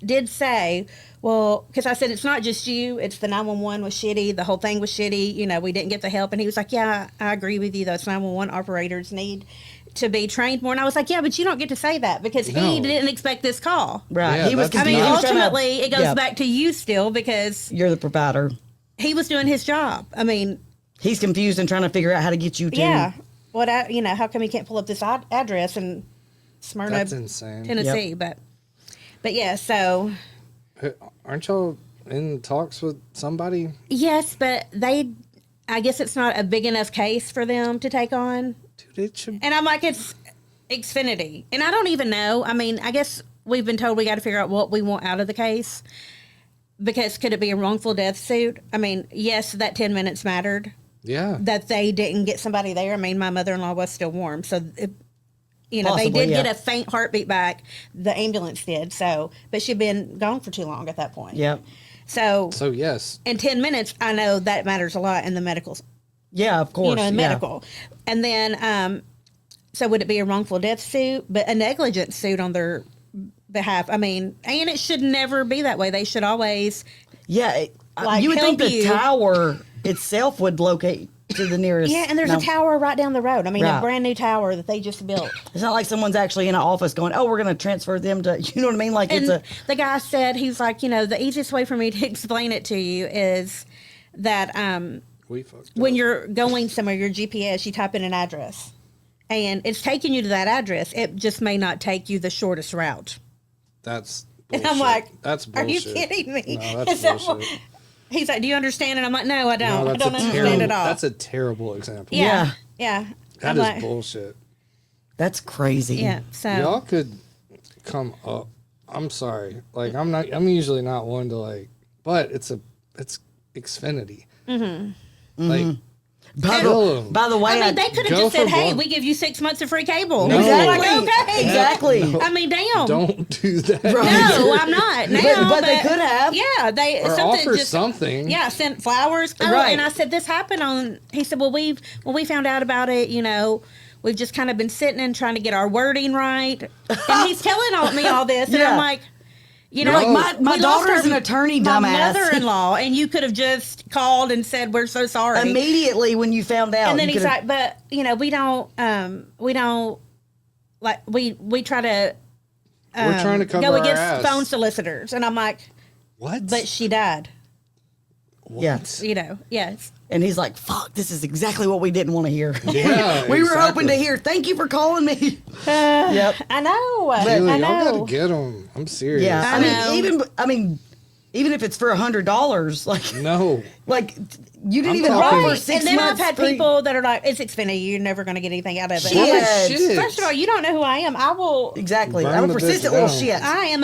did say, well, because I said it's not just you, it's the 911 was shitty, the whole thing was shitty. We didn't get the help, and he was like, yeah, I agree with you. Those 911 operators need to be trained more. And I was like, yeah, but you don't get to say that because he No. didn't expect this call. Right. Yeah, he was that's I mean, confused. He was trying to- ultimately, it goes yeah, back to you still because You're the provider. he was doing his job. I mean, He's confused and trying to figure out how to get you to. yeah. How come he can't pull up this address in Smyrna, That's insane. Tennessee? But yeah, so Aren't y'all in talks with somebody? yes, but I guess it's not a big enough case for them to take on. Dude, it should. And I'm like, it's Xfinity. And I don't even know. I mean, I guess we've been told we got to figure out what we want out of the case. Because could it be a wrongful death suit? I mean, yes, that 10 minutes mattered. Yeah. That they didn't get somebody there. I mean, my mother-in-law was still warm. So, they Possibly, did yeah. get a faint heartbeat back. The ambulance did. So, but she'd been gone for too long at that point. Yep. So, So yes, in 10 minutes, I know that matters a lot in the medical, Yeah, of course. in yeah. medical. And then, so would it be a wrongful death suit, but a negligence suit on their behalf? I mean, and it should never be that way. They should always, Yeah. Like, you would think help the you. tower itself would locate to the nearest. yeah, and there's No, a tower right down the road. I mean, Right. a brand new tower that they just built. It's not like someone's actually in an office going, oh, we're going to transfer them to, you know what I mean? Like And it's a, the guy said, he's like, the easiest way for me to explain it to you is that we fucked when up. you're going somewhere, your GPS, you type in an address. And it's taking you to that address. It just may not take you the shortest route. That's And bullshit. I'm like, that's are you bullshit. kidding me? No, that's Is that bullshit. what- He's like, do you understand? And I'm like, no, I don't. No, I that's don't a understand terrible, at all. That's a terrible example. yeah. That I'm is like, bullshit. that's crazy. yeah. So Y'all could come up. I'm sorry. Like, I'm usually not one to like, but it's Xfinity. Mm-hmm. Like, By the way, I mean, they could have go just said, for "Hey, one. we give you 6 months of free cable." No. Exactly. Like, okay. Exactly. No. I mean, damn. Don't do that. Right. No, I'm not. Now, But they could have. Yeah, they Or offer something. Yeah, sent flowers. Oh, Right. and I said this happened on. He said, "Well, when we found out about it, we've just kind of been sitting and trying to get our wording right." And he's telling me all this, and Yeah. I'm like, You're like, my we lost daughter's our- an attorney, my dumbass. mother-in-law, and you could have just called and said, "We're so sorry." Immediately when you found out. And then you he's could've- like, "But we don't like we try to We're trying to cover go our against ass. phone solicitors," and I'm like, What? "But she died." What? Yeah. Yes. And he's like, fuck, this is exactly what we didn't want to hear. Yeah, we were hoping exactly. to hear, thank you for calling me. Yep. I know. Kayla, I y'all know. gotta get them. I'm serious. Yeah. I know. I mean, even if it's for $100, like you didn't I'm even talking- offer Right. 6 And then months I've had free. people that are like, "It's Xfinity. You're never going to get anything out of it." Shit. I'm like, Shit. First of all, you don't know who I am. I will. Exactly. Burn I'm a the persistent bitch little down. shit. I am,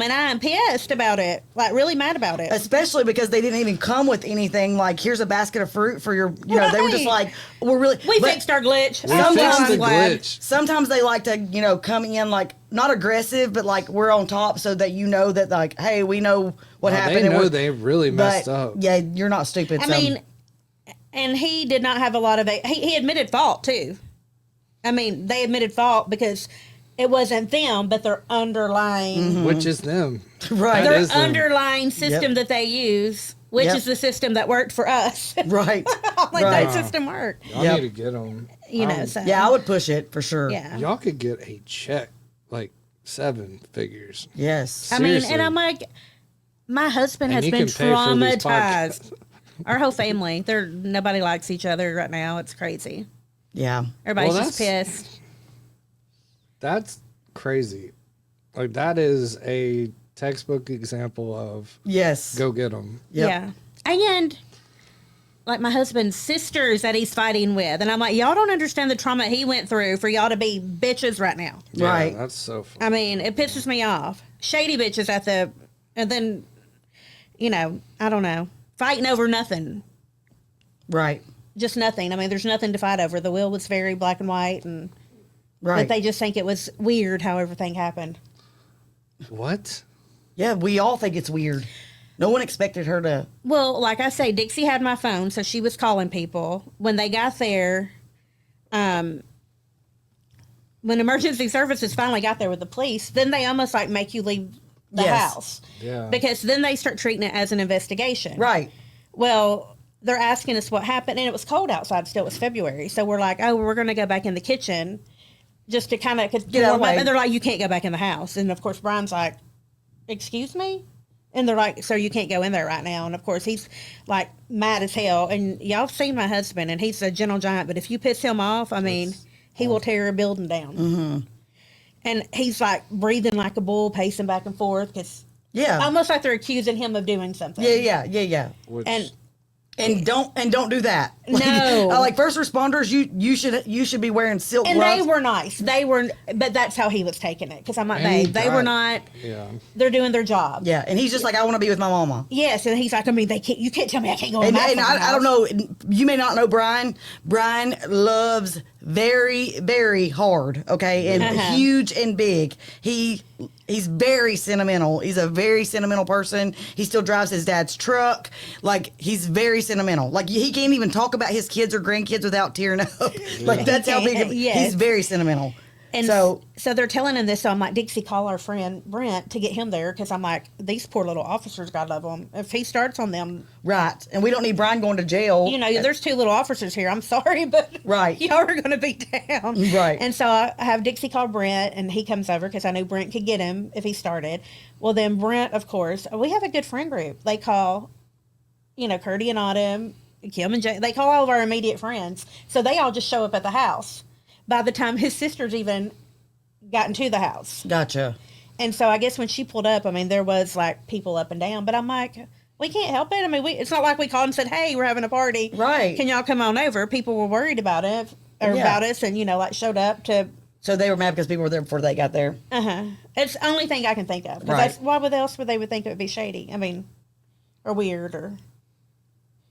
and I am pissed about it. Like, really mad about it. Especially because they didn't even come with anything like, here's a basket of fruit for your, they were just Right. like, we're really. We but fixed our glitch. We Sometimes fixed I'm the glad. glitch. Sometimes they like to, come in like, not aggressive, but like, we're on top so that you know that, like, hey, we know what happened. They and know we're- they really messed but, up. Yeah, you're not stupid. I so- mean, and he did not have a lot of he admitted fault too. I mean, they admitted fault because it wasn't them, but their underlying Which is them. Right. That their is them. underlying system Yep. that they use, which Yep. is the system that worked for us. right. Like Right. that system worked. Y'all Yep. need to get them. So Yeah, I would push it for sure. yeah. Y'all could get a check, like 7 figures. Yes. I mean, Seriously. and I'm like, my husband And has you been can pay for these traumatized. Our whole family, nobody likes each other right now. It's crazy. Yeah. Everybody's Well, just pissed. That's crazy. Like, that is a textbook example of Yes. go get them. Yep. Yeah. And like my husband's sisters that he's fighting with. And I'm like, y'all don't understand the trauma he went through for y'all to be bitches right now. Right. Yeah, that's so fun. I mean, it pisses me off. Shady bitches and then, I don't know, fighting over nothing. Right. Just nothing. I mean, there's nothing to fight over. The will was very black and white, and Right. but they just think it was weird how everything happened. What? Yeah, we all think it's weird. No one expected her to. Well, like I say, Dixie had my phone, so she was calling people. When they got there, when emergency services finally got there with the police, then they almost like make you leave the Yes. house. Yeah. Because then they start treating it as an investigation. Right. Well, they're asking us what happened, and it was cold outside still. It was February. So we're like, oh, we're going to go back in the kitchen just to kind of Get out of the way. And they're like, you can't go back in the house. And, of course, Brian's like, excuse me? And they're like, so you can't go in there right now. And, of course, he's, like, mad as hell. And y'all have seen my husband, and he's a gentle giant. But if you piss him off, I mean, he will tear a building down. Mm-hmm. And he's, like, breathing like a bull, pacing back and forth. Cause Yeah. almost like they're accusing him of doing something. Yeah. Which, And don't do that. No. Like first responders, you should be wearing silk And gloves. they were nice. But that's how he was taking it. Because I'm like, And he they were died. not. yeah. They're doing their job. Yeah, and he's just like, I want to be with my mama. Yes, and he's like, I mean, you can't tell me I can't go in And, my and fucking I don't house. know. You may not know Brian. Brian loves very, very hard. Okay, and huge and big. He's very sentimental. He's a very sentimental person. He still drives his dad's truck. Like he's very sentimental. Like he can't even talk about his kids or grandkids without tearing up. Like that's how big. Yes. He's very sentimental. And so they're telling him this. So I'm like, Dixie, call our friend Brent to get him there. Because I'm like, these poor little officers, God love them. If he starts on them, right, and we don't need Brian going to jail. there's 2 little officers here. I'm sorry, but Right. y'all are going to be down. Right. And so I have Dixie call Brent, and he comes over because I knew Brent could get him if he started. Well, then Brent, of course, we have a good friend group. They call, Curdy and Autumn, Kim and Jay. They call all of our immediate friends. So they all just show up at the house by the time his sisters even got into the house. Gotcha. And so I guess when she pulled up, I mean, there was like people up and down, but I'm like, we can't help it. I mean, it's not like we called and said, hey, we're having a party. Right. Can y'all come on over? People were worried about it Yeah. about us and, like showed up to So they were mad because people were there before they got there. It's the only thing I can think of. 'Cause Right. why else would they think it would be shady? I mean, or weird, or...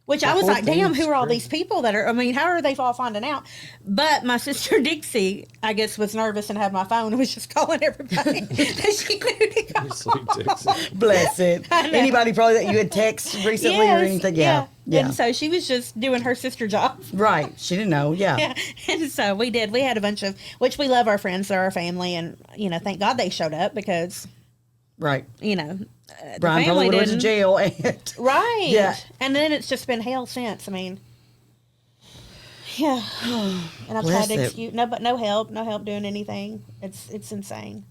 Which I was whole like, damn, thing's who are all crazy. these people that are... I mean, how are they all finding out? But my sister Dixie, I guess, was nervous and had my phone and was just calling everybody that she knew to call. Sweet Dixie. Bless it. Anybody probably that you had text recently or anything? Yeah. And so she was just doing her sister job. Right. She didn't know. Yeah. Yeah. And so we did. We had a bunch of... Which we love our friends. They're our family. And, thank God they showed up because, Right. the Brian probably family would have went to didn't. jail. And Right. Yeah. And then it's just been hell since. I mean, yeah. And I've Bless tried to it. excuse no help doing anything. It's insane.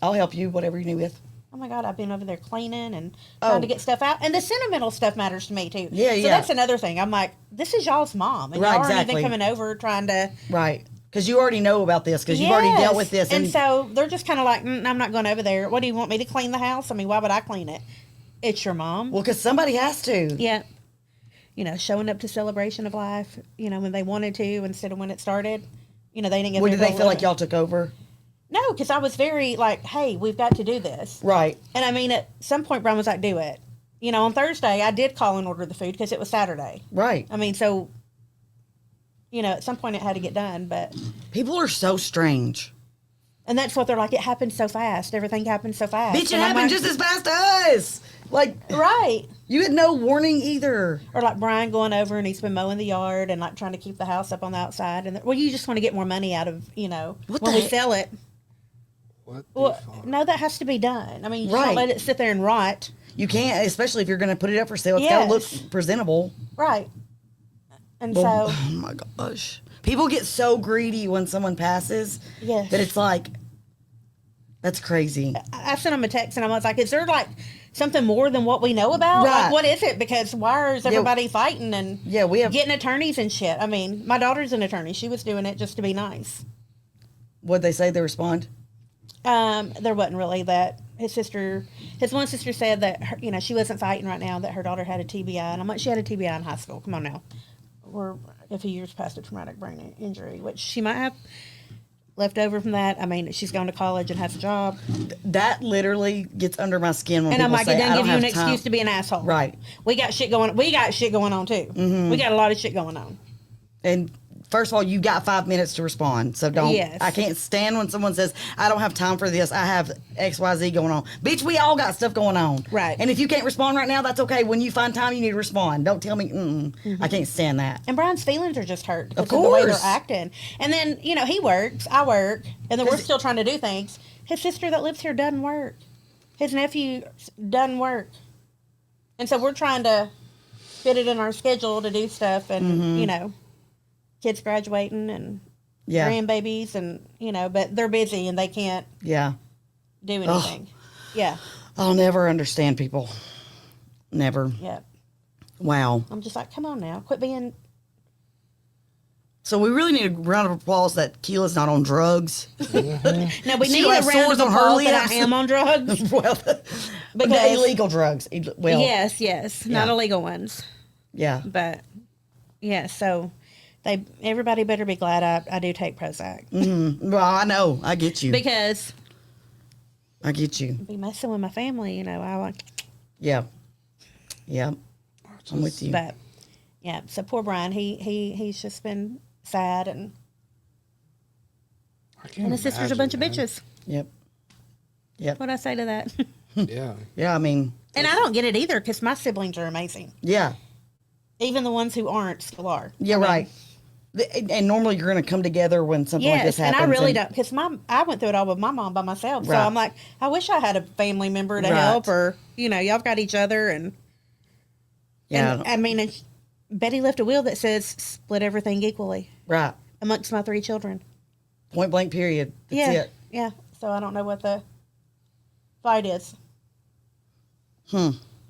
I'll help you, whatever you need with. Oh my God, I've been over there cleaning and trying to get stuff out. And the sentimental stuff matters to me too. Yeah, so yeah. that's another thing. I'm like, this is y'all's mom. And Right, y'all aren't exactly. even coming over trying to... Right. Because you already know about this, because you've already dealt with this. And so they're just kind of like, I'm not going over there. What do you want me to clean the house? I mean, why would I clean it? It's your mom. Well, because somebody has to. Yeah. Showing up to celebration of life, when they wanted to instead of when it started. They didn't get When there did they till feel like 11. y'all took over? No, because I was very like, hey, we've got to do this. Right. And I mean, at some point, Brian was like, do it. On Thursday, I did call and order the food because it was Saturday. Right. I mean, so, at some point it had to get done. But People are so strange. and that's what they're like, it happened so fast. Everything happened so fast. Bitch, it And I'm happened like, just as fast to us. Like, right. you had no warning either. Or like Brian going over and he's been mowing the yard and like trying to keep the house up on the outside. And you just want to get more money out of, What when the we heck? sell it. What the Well, fuck? no, that has to be done. I mean, you Right. can't let it sit there and rot. You can't, especially if you're going to put it up for sale. It's Yes. got to look presentable. Right. And Well, so, oh my gosh. People get so greedy when someone passes Yes. that it's like, that's crazy. I sent him a text and I was like, is there like something more than what we know about? Right. Like, what is it? Because why is everybody fighting and Yeah, we have. getting attorneys and shit? I mean, my daughter's an attorney. She was doing it just to be nice. What'd they say they respond? There wasn't really that. His one sister said that her, she wasn't fighting right now, that her daughter had a TBI. And I'm like, she had a TBI in high school. Come on now. We're a few years past a traumatic brain injury, which she might have left over from that. I mean, she's gone to college and has a job. That literally gets under my skin when And I'm people like, say, it I doesn't don't give you an have time. excuse to be an asshole. Right. We got shit going on too. Mm-hmm. We got a lot of shit going on. And first of all, you got 5 minutes to respond. So don't. Yes. I can't stand when someone says, I don't have time for this. I have XYZ going on. Bitch, we all got stuff going on. Right. And if you can't respond right now, that's okay. When you find time, you need to respond. Don't tell me, I can't stand that. And Brian's feelings are just hurt because Of of the way they're course. acting. And then, he works, I work, and then we're still trying to do things. His sister that lives here doesn't work. His nephew doesn't work. And so we're trying to fit it in our schedule to do stuff and, kids graduating and Yeah. grandbabies and, but they're busy and they can't Yeah. do anything. Yeah. I'll never understand people. Never. Yeah. Wow. I'm just like, come on now. Quit being... So we really need a round of applause that Kila's not on drugs. No, we She need a has round sores of on her applause that lips. I am on drugs. Well, Because- the illegal drugs. Well, Yes. Not Yeah. illegal ones. yeah. But yeah, so everybody better be glad I do take Prozac Well, I know. I get you. because I get you. be messing with my family, I like. Yeah. Yeah. I'm with you. But yeah, so poor Brian, he's just been sad and I can't his sister's a bunch of imagine, bitches. Yep. Yep. What'd I say to that? man. Yeah. Yeah, I mean, And I don't get it either because my siblings are amazing. yeah. Even the ones who aren't still are. Yeah, I mean, right. And normally you're going to come together when something like this Yes, and happens. I really don't because I went through it all with my mom by myself. So Right. I'm like, I wish I had a family member to Right. help, or y'all got each other, and Yeah. and I mean, Betty left a will that says split everything equally Right. amongst my 3 children. Point blank, period. That's it. Yeah. So I don't know what the fight is.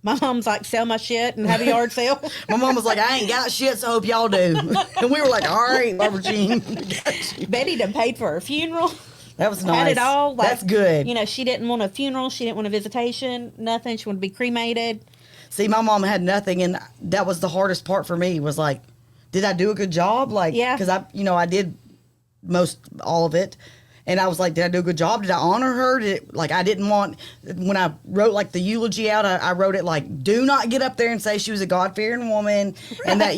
My mom's like, sell my shit and have a yard sale. My mom was like, I ain't got shit, so I hope y'all do. And we were like, all right, Barbara Jean. we got you. Betty done paid for her funeral. That was nice. Had it all. Like, That's good. She didn't want a funeral. She didn't want a visitation. Nothing. She wanted to be cremated. See, my mom had nothing, and that was the hardest part for me was like, did I do a good job? Like, Yeah. because I did most all of it. And I was like, did I do a good job? Did I honor her? I didn't want, when I wrote like the eulogy out, I wrote it like, do not get up there and say she was a God-fearing woman and that,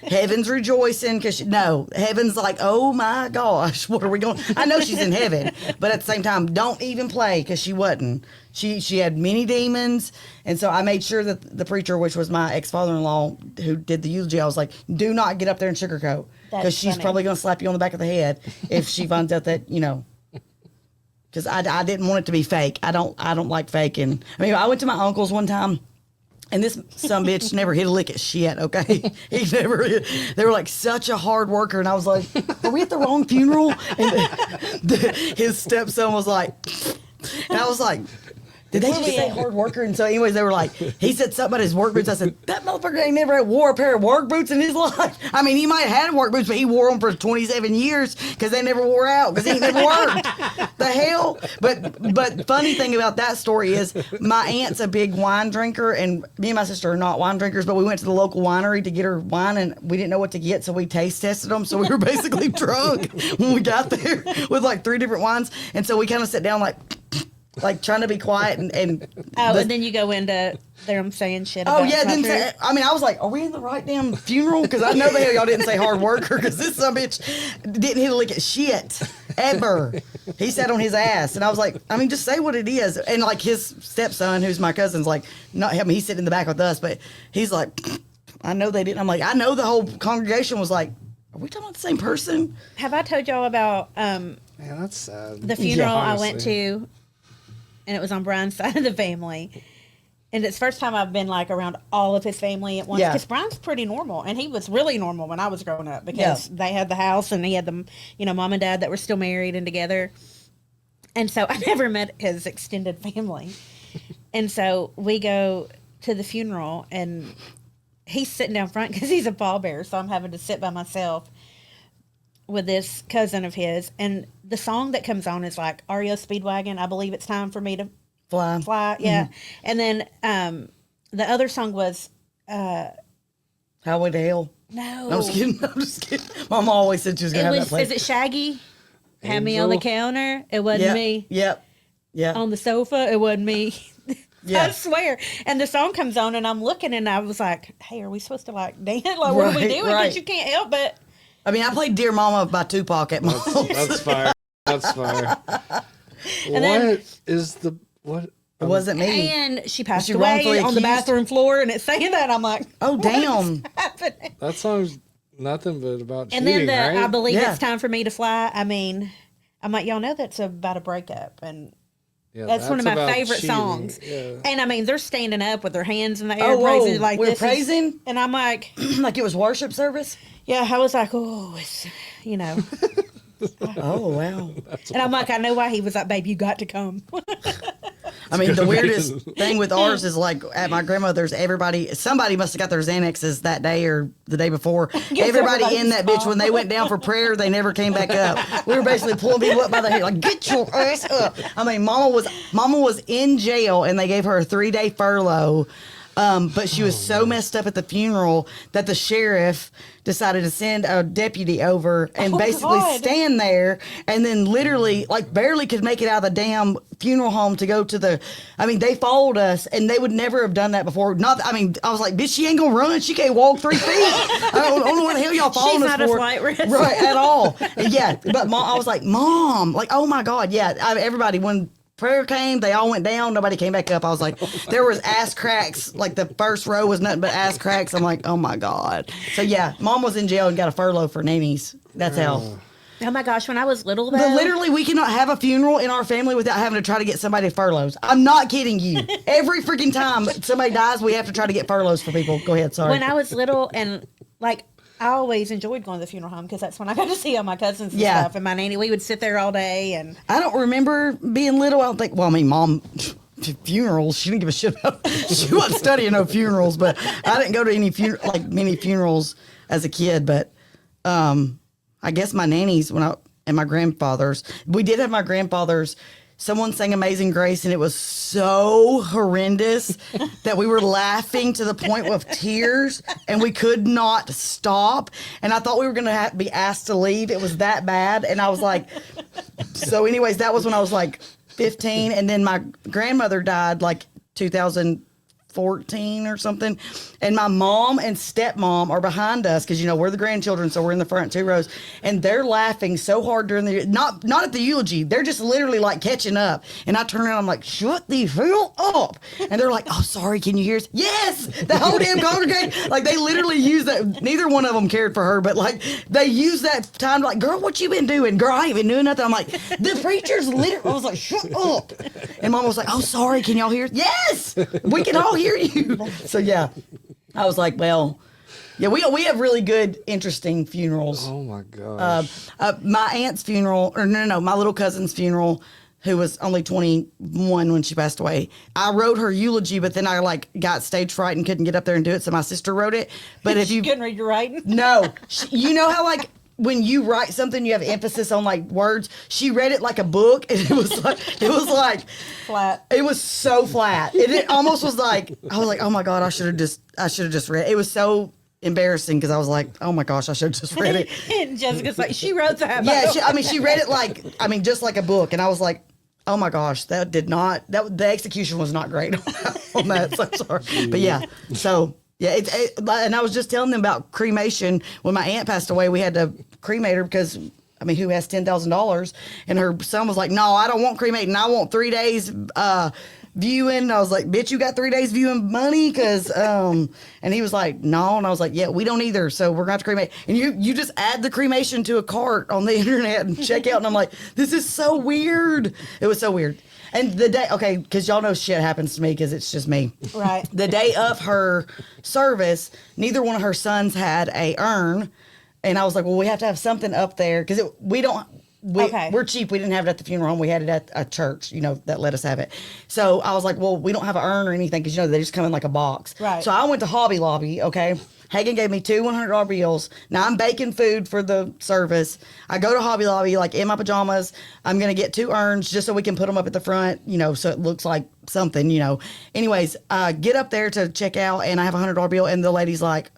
heaven's rejoicing. No, heaven's like, oh my gosh, what are we going? I know she's in heaven, but at the same time, don't even play because she wasn't. She had many demons. And so I made sure that the preacher, which was my ex-father-in-law who did the eulogy, I was like, do not get up there and sugarcoat. Because she's probably going to slap you on the back of the head if she finds out that, because I didn't want it to be fake. I don't like faking. I mean, I went to my uncle's one time, and this some bitch never hit a lick of shit, okay? He never hit. They were like such a hard worker, and I was like, are we at the wrong funeral? And his stepson was like, and I was like, did they just say hard worker? And so anyways, they were like, he said something about his work boots. I said, that motherfucker ain't never wore a pair of work boots in his life. I mean, he might have had work boots, but he wore them for 27 years because they never wore out because he ain't never worked. The hell? But funny thing about that story is my aunt's a big wine drinker, and me and my sister are not wine drinkers, but we went to the local winery to get her wine, and we didn't know what to get, so we taste tested them. So we were basically drunk when we got there with like 3 different wines. And so we kind of sat down like trying to be quiet and and then you go into them saying shit about I was like, are we in the right damn funeral? Because I know the hell y'all didn't say hard worker, because this son bitch didn't hit a lick at shit ever. He sat on his ass, and I was like, I mean, just say what it is. And like his stepson, who's my cousin's like, not him, he's sitting in the back with us, but he's like, I know they didn't. I'm like, I know the whole congregation was like, are we talking about the same person? Have I told y'all about Man, that's sad. the funeral I went to? And it was on Brian's side of the family. And it's the first time I've been like around all of his family at once. Because Brian's pretty normal. And he was really normal when I was growing up. Because they had the house and he had them, mom and dad that were still married and together. And so I never met his extended family. And so we go to the funeral and he's sitting down front because he's a pallbearer. So I'm having to sit by myself with this cousin of his, and the song that comes on is like REO Speedwagon. I believe it's time for me to fly. Yeah. Mm-hmm. And then the other song was Highway to Hell. No, I'm just kidding. Mom always said she was gonna have that play. Is it Shaggy? Had me on the counter. It wasn't me. Yep. Yeah. On the sofa. It wasn't me. Yeah. I swear. And the song comes on, and I'm looking, and I was like, "Hey, are we supposed to like dance? Like, what are we doing? Because you can't help but." I mean, I played Dear Mama by Tupac at Mom's. That's fire. That's fire. What? It wasn't me. And she passed away on the bathroom floor, and it's saying that. I'm like, oh, damn. Happening? That song's nothing but about and cheating, then right? I believe it's time for me to fly. I mean, I'm like, y'all know that's about a breakup, and that's one of my favorite songs. Yeah. And I mean, they're standing up with their hands in the air, praising like we're praising, and I'm like, like it was worship service. Yeah, I was like, oh, it's Oh, wow. And I'm like, I know why he was like, babe, you got to come. I mean, the weirdest thing with ours is like at my grandmother's, somebody must have got their Xanaxes that day or the day before. Everybody in that bitch, when they went down for prayer, they never came back up. We were basically pulling people up by the hair, like, get your ass up. I mean, Mama was in jail, and they gave her a 3-day furlough. But she was so messed up at the funeral that the sheriff decided to send a deputy over and basically stand there, and then literally like barely could make it out of the damn funeral home to go to they followed us, and they would never have done that before. I was like, bitch, she ain't gonna run. She can't walk 3 feet. I don't know what the hell y'all following us for. She's not a flight risk. Right, at all. Yeah, but I was like, Mom, like, oh my God. Yeah, everybody, when prayer came, they all went down, nobody came back up. I was like, there was ass cracks, like the first row was nothing but ass cracks. I'm like, oh my God. So yeah, Mom was in jail and got a furlough for nannies. That's how. Oh my gosh, when I was little though. But literally, we cannot have a funeral in our family without having to try to get somebody furloughs. I'm not kidding you. Every freaking time somebody dies, we have to try to get furloughs for people. Go ahead, sorry. When I was little, and like, I always enjoyed going to the funeral home because that's when I got to see all my cousins and stuff. And my nanny, we would sit there all day. And I don't remember being little. I don't think, Mom, funerals, she didn't give a shit about. She wasn't studying no funerals, but I didn't go to any many funerals as a kid. But I guess my nannies and my grandfathers, we did have my grandfather's someone sang Amazing Grace, and it was so horrendous that we were laughing to the point of tears, and we could not stop. And I thought we were going to be asked to leave. It was that bad. And I was like, so anyways, that was when I was like 15. And then my grandmother died like 2014 or something, and my mom and stepmom are behind us because we're the grandchildren, so we're in the front 2 rows, and they're laughing so hard during the not at the eulogy, they're just literally like catching up, and I turn around, I'm like, shut the hell up, and they're like, oh sorry, can you hear us? Yes, the whole damn congregation, like they literally used that. Neither one of them cared for her, but like they used that time to like, girl, what you been doing? Girl, I ain't been doing nothing. I'm like, the preacher's literally, I was like, shut up, and mom was like, oh sorry, can y'all hear us? Yes, we can all hear you. So yeah, I was like, well, yeah, we have really good, interesting funerals. Oh my gosh. My aunt's funeral, or no, my little cousin's funeral, who was only 21 when she passed away. I wrote her eulogy, but then I like got stage fright and couldn't get up there and do it, so my sister wrote it. But if you couldn't read your writing, no, you know how like when you write something, you have emphasis on like words. She read it like a book, and it was like flat. It was so flat. It almost was like, I was like, oh my God, I should have just read it. It was so embarrassing because I was like, oh my gosh, I should have just read it. And Jessica's like, she wrote that. Yeah, she read it like, just like a book, and I was like, oh my gosh, the execution was not great on that. So sorry, but yeah, so. Yeah, and I was just telling them about cremation. When my aunt passed away, we had to cremate her because, who has $10,000? And her son was like, no, I don't want cremating. I want 3 days viewing. I was like, bitch, you got 3 days viewing money? Because, and he was like, no. And I was like, yeah, we don't either. So we're going to have to cremate. And you just add the cremation to a cart on the internet and check out. And I'm like, this is so weird. It was so weird. And the day, okay, because y'all know shit happens to me because it's just me. Right. The day of her service, neither one of her sons had a urn. And I was like, well, we have to have something up there because we're cheap. We didn't have it at the funeral home. We had it at a church, that let us have it. So I was like, well, we don't have an urn or anything because, they just come in like a box. Right. So I went to Hobby Lobby, okay? Hagen gave me 2 $100 bills. Now I'm baking food for the service. I go to Hobby Lobby, like in my pajamas. I'm going to get 2 urns just so we can put them up at the front, so it looks like something, Anyways, get up there to check out, and I have a $100 bill, and the lady's like,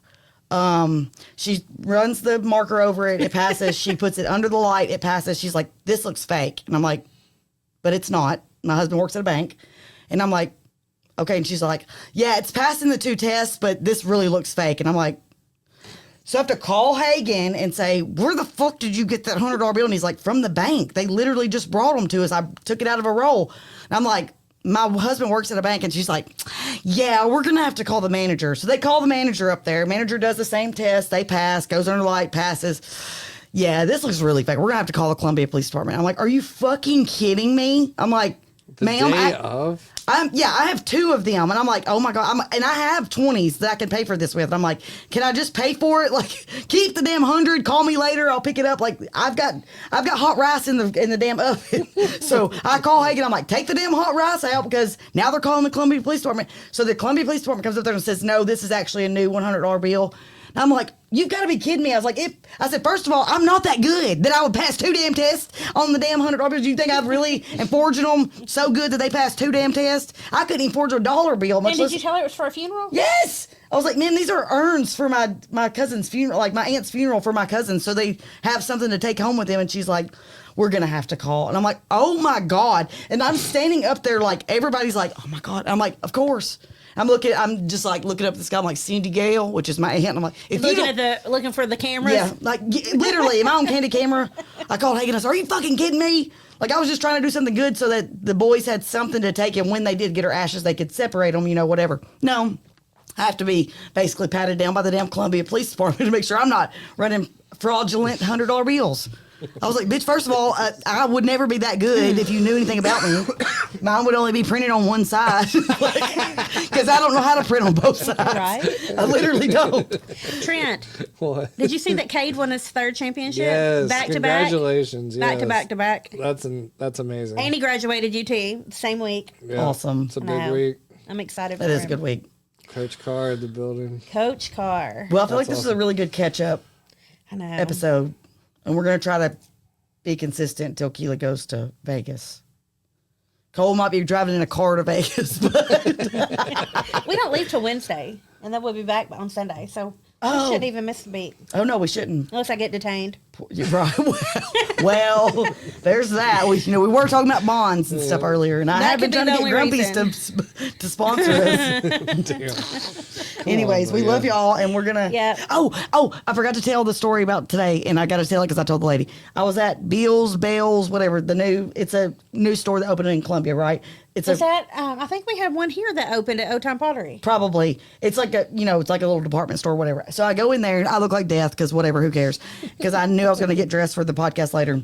she runs the marker over it. It passes. She puts it under the light. It passes. She's like, this looks fake. And I'm like, but it's not. My husband works at a bank. And I'm like, okay. And she's like, yeah, it's passing the 2 tests, but this really looks fake. And I'm like, so I have to call Hagen and say, where the fuck did you get that $100 bill? And he's like, from the bank. They literally just brought them to us. I took it out of a roll. And I'm like, my husband works at a bank, and she's like, yeah, we're going to have to call the manager. So they call the manager up there. Manager does the same test. They pass, goes under the light, passes. Yeah, this looks really fake. We're going to have to call the Columbia Police Department. I'm like, are you fucking kidding me? I'm like, ma'am, I have 2 of them, and I'm like, oh my God, and I have 20s that I can pay for this with. I'm like, can I just pay for it? Like, keep the damn 100. Call me later. I'll pick it up. Like, I've got hot rice in the damn oven. So I call Hagen. I'm like, take the damn hot rice out because now they're calling the Columbia Police Department. So the Columbia Police Department comes up there and says, no, this is actually a new $100 bill. And I'm like, you've got to be kidding me. I was like, I said, first of all, I'm not that good that I would pass 2 damn tests on the damn $100 bills. Do you think I've really am forging them so good that they passed 2 damn tests? I couldn't even forge a $1 bill. And did you tell her it was for a funeral? Yes. I was like, man, these are urns for my cousin's funeral, like my aunt's funeral for my cousin. So they have something to take home with them. And she's like, we're going to have to call. And I'm like, oh my God. And I'm standing up there like everybody's like, oh my God. I'm like, of course. I'm just like looking up at this guy. I'm like, Cindy Gale, which is my aunt. And I'm like, looking for the cameras. Yeah, like literally, my own candy camera. I called Hagen. I said, are you fucking kidding me? Like, I was just trying to do something good so that the boys had something to take, and when they did get her ashes, they could separate them, whatever. No, I have to be basically patted down by the damn Columbia Police Department to make sure I'm not running fraudulent $100 bills. I was like, bitch, first of all, I would never be that good if you knew anything about me. Mine would only be printed on one side because I don't know how to print on both sides. Right? I literally don't. Trent, What? did you see that Cade won his 3rd championship? Yes. Back Congratulations. to back? Back to back. That's amazing. And he graduated UT same week. Yeah. Awesome. It's a I big know. week. I'm excited for That him. is a good week. Coach Carr at the building. Coach Carr. Well, I feel like That's this is a really good catch-up I know. episode, and we're going to try to be consistent until Kila goes to Vegas. Cole might be driving in a car to Vegas, but We don't leave till Wednesday, and then we'll be back on Sunday. So we shouldn't even miss a beat oh no, we shouldn't. unless I get detained. You're right. Well, there's that. We were talking about bonds and stuff earlier, and I That have been could trying be to the get only Grumpy's to sponsor us. Damn. Anyways, we love y'all, and we're gonna. Yeah. Oh! I forgot to tell the story about today, and I got to tell it because I told the lady I was at Bell's, whatever it's a new store that opened in Columbia, right? It's Is that? I think we had one here that opened at Old Time Pottery. Probably. It's like a little department store, whatever. So I go in there and I look like death because whatever, who cares? Because I knew I was going to get dressed for the podcast later.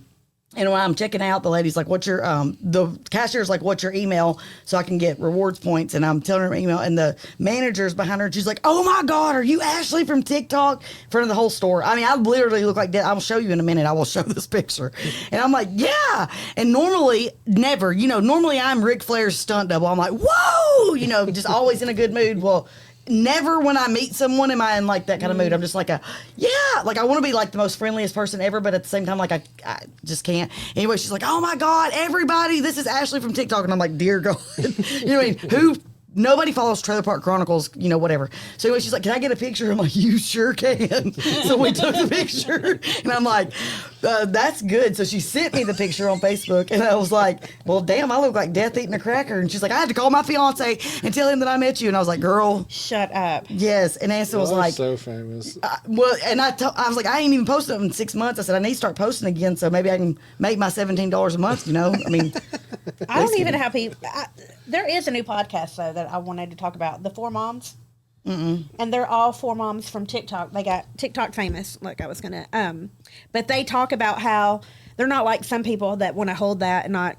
And when I'm checking out, the lady's like, what's your, the cashier's like, what's your email so I can get rewards points? And I'm telling her my email, and the manager's behind her, and she's like, oh my God, are you Ashley from TikTok? In front of the whole store. I mean, I literally look like that. I'll show you in a minute. I will show this picture. And I'm like, yeah. And normally, never, normally I'm Ric Flair's stunt double. I'm like, whoa, just always in a good mood. Well, never when I meet someone am I in like that kind of mood. I'm just like I want to be like the most friendliest person ever, but at the same time, like I just can't. Anyway, she's like, oh my God, everybody, this is Ashley from TikTok. And I'm like, dear God, you know what I mean? Who? Nobody follows Trailer Park Chronicles, whatever. So anyway, she's like, can I get a picture? I'm like, you sure can. So we took the picture, and I'm like, that's good. So she sent me the picture on Facebook, and I was like, well, damn, I look like death eating a cracker. And she's like, I had to call my fiance and tell him that I met you. And I was like, girl. Shut up. Yes. And Anson was like. So famous. I was like, I ain't even posted in 6 months. I said, I need to start posting again so maybe I can make my $17 a month, I mean. I don't even have people. There is a new podcast, though, that I wanted to talk about. The Four Moms. Mm-mm. And they're all four moms from TikTok. They got TikTok famous, like I was going to. But they talk about how they're not like some people that want to hold that and not,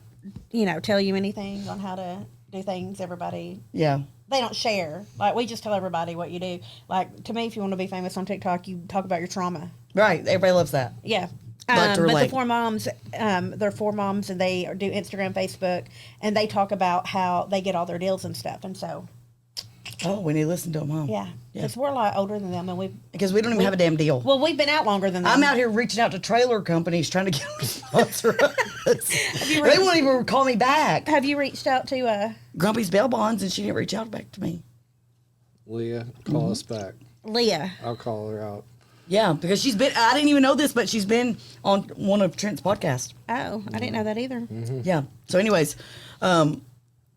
tell you anything on how to do things. Everybody. Yeah. They don't share. Like, we just tell everybody what you do. Like, to me, if you want to be famous on TikTok, you talk about your trauma. Right. Everybody loves that. Yeah. Like to but relate. the four moms, they're four moms, and they do Instagram, Facebook, and they talk about how they get all their deals and stuff. And so, oh, we need to listen to them, huh? yeah, because we're a lot older than them, and because we don't even have a damn deal. Well, we've been out longer than them. I'm out here reaching out to trailer companies trying to get them to sponsor us. They won't even call me back. Have you reached out to Grumpy's Bail Bonds, and she didn't reach out back to me. Leah, call us back. Leah? I'll call her out. Yeah, because she's been, I didn't even know this, but she's been on one of Trent's podcasts. Oh, I didn't know that either. Mm-hmm. Yeah. So anyways,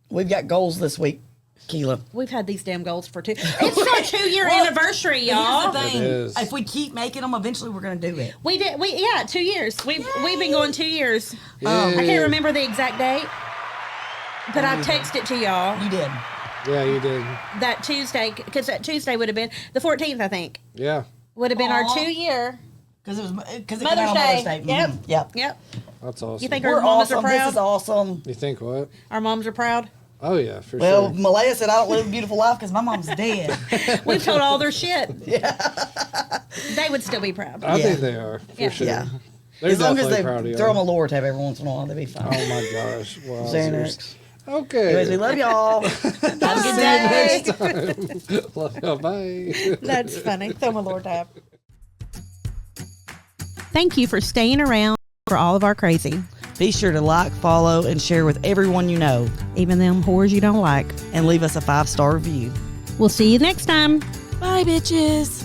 we've got goals this week, Kila. We've had these damn goals for it's our 2-year anniversary, y'all. Here's the thing. It is. If we keep making them, eventually we're going to do it. We did. 2 years. We've been going 2 years. I can't remember the exact date, but I texted to y'all. You did. Yeah, you did. That Tuesday, because that Tuesday would have been the 14th, I think. Yeah. Would have been our Aw. 2-year Because it Mother's came out on Day. Mother's Day. Yep. Mhm. Yep. Yep. That's awesome. You think We're our mamas awesome. are proud? This is awesome. You think what? Our moms are proud. Oh, yeah, for Well, sure. Malaya said I don't live a beautiful life because my mom's dead. We've told all their shit. Yeah. They would still be proud. I Yeah. think they are, for Yeah. sure. Yeah. They're As long as definitely they proud of you. throw them a lower tab every once in a while, they'll be fine. Oh, my gosh. Wow. Xanax. Okay. Anyways, we love y'all. Have a good day. Love you. Bye. That's funny. Throw my Lord tab. Thank you for staying around for all of our crazy. Be sure to like, follow, and share with everyone you know. Even them whores you don't like. And leave us a 5-star review. We'll see you next time. Bye, bitches.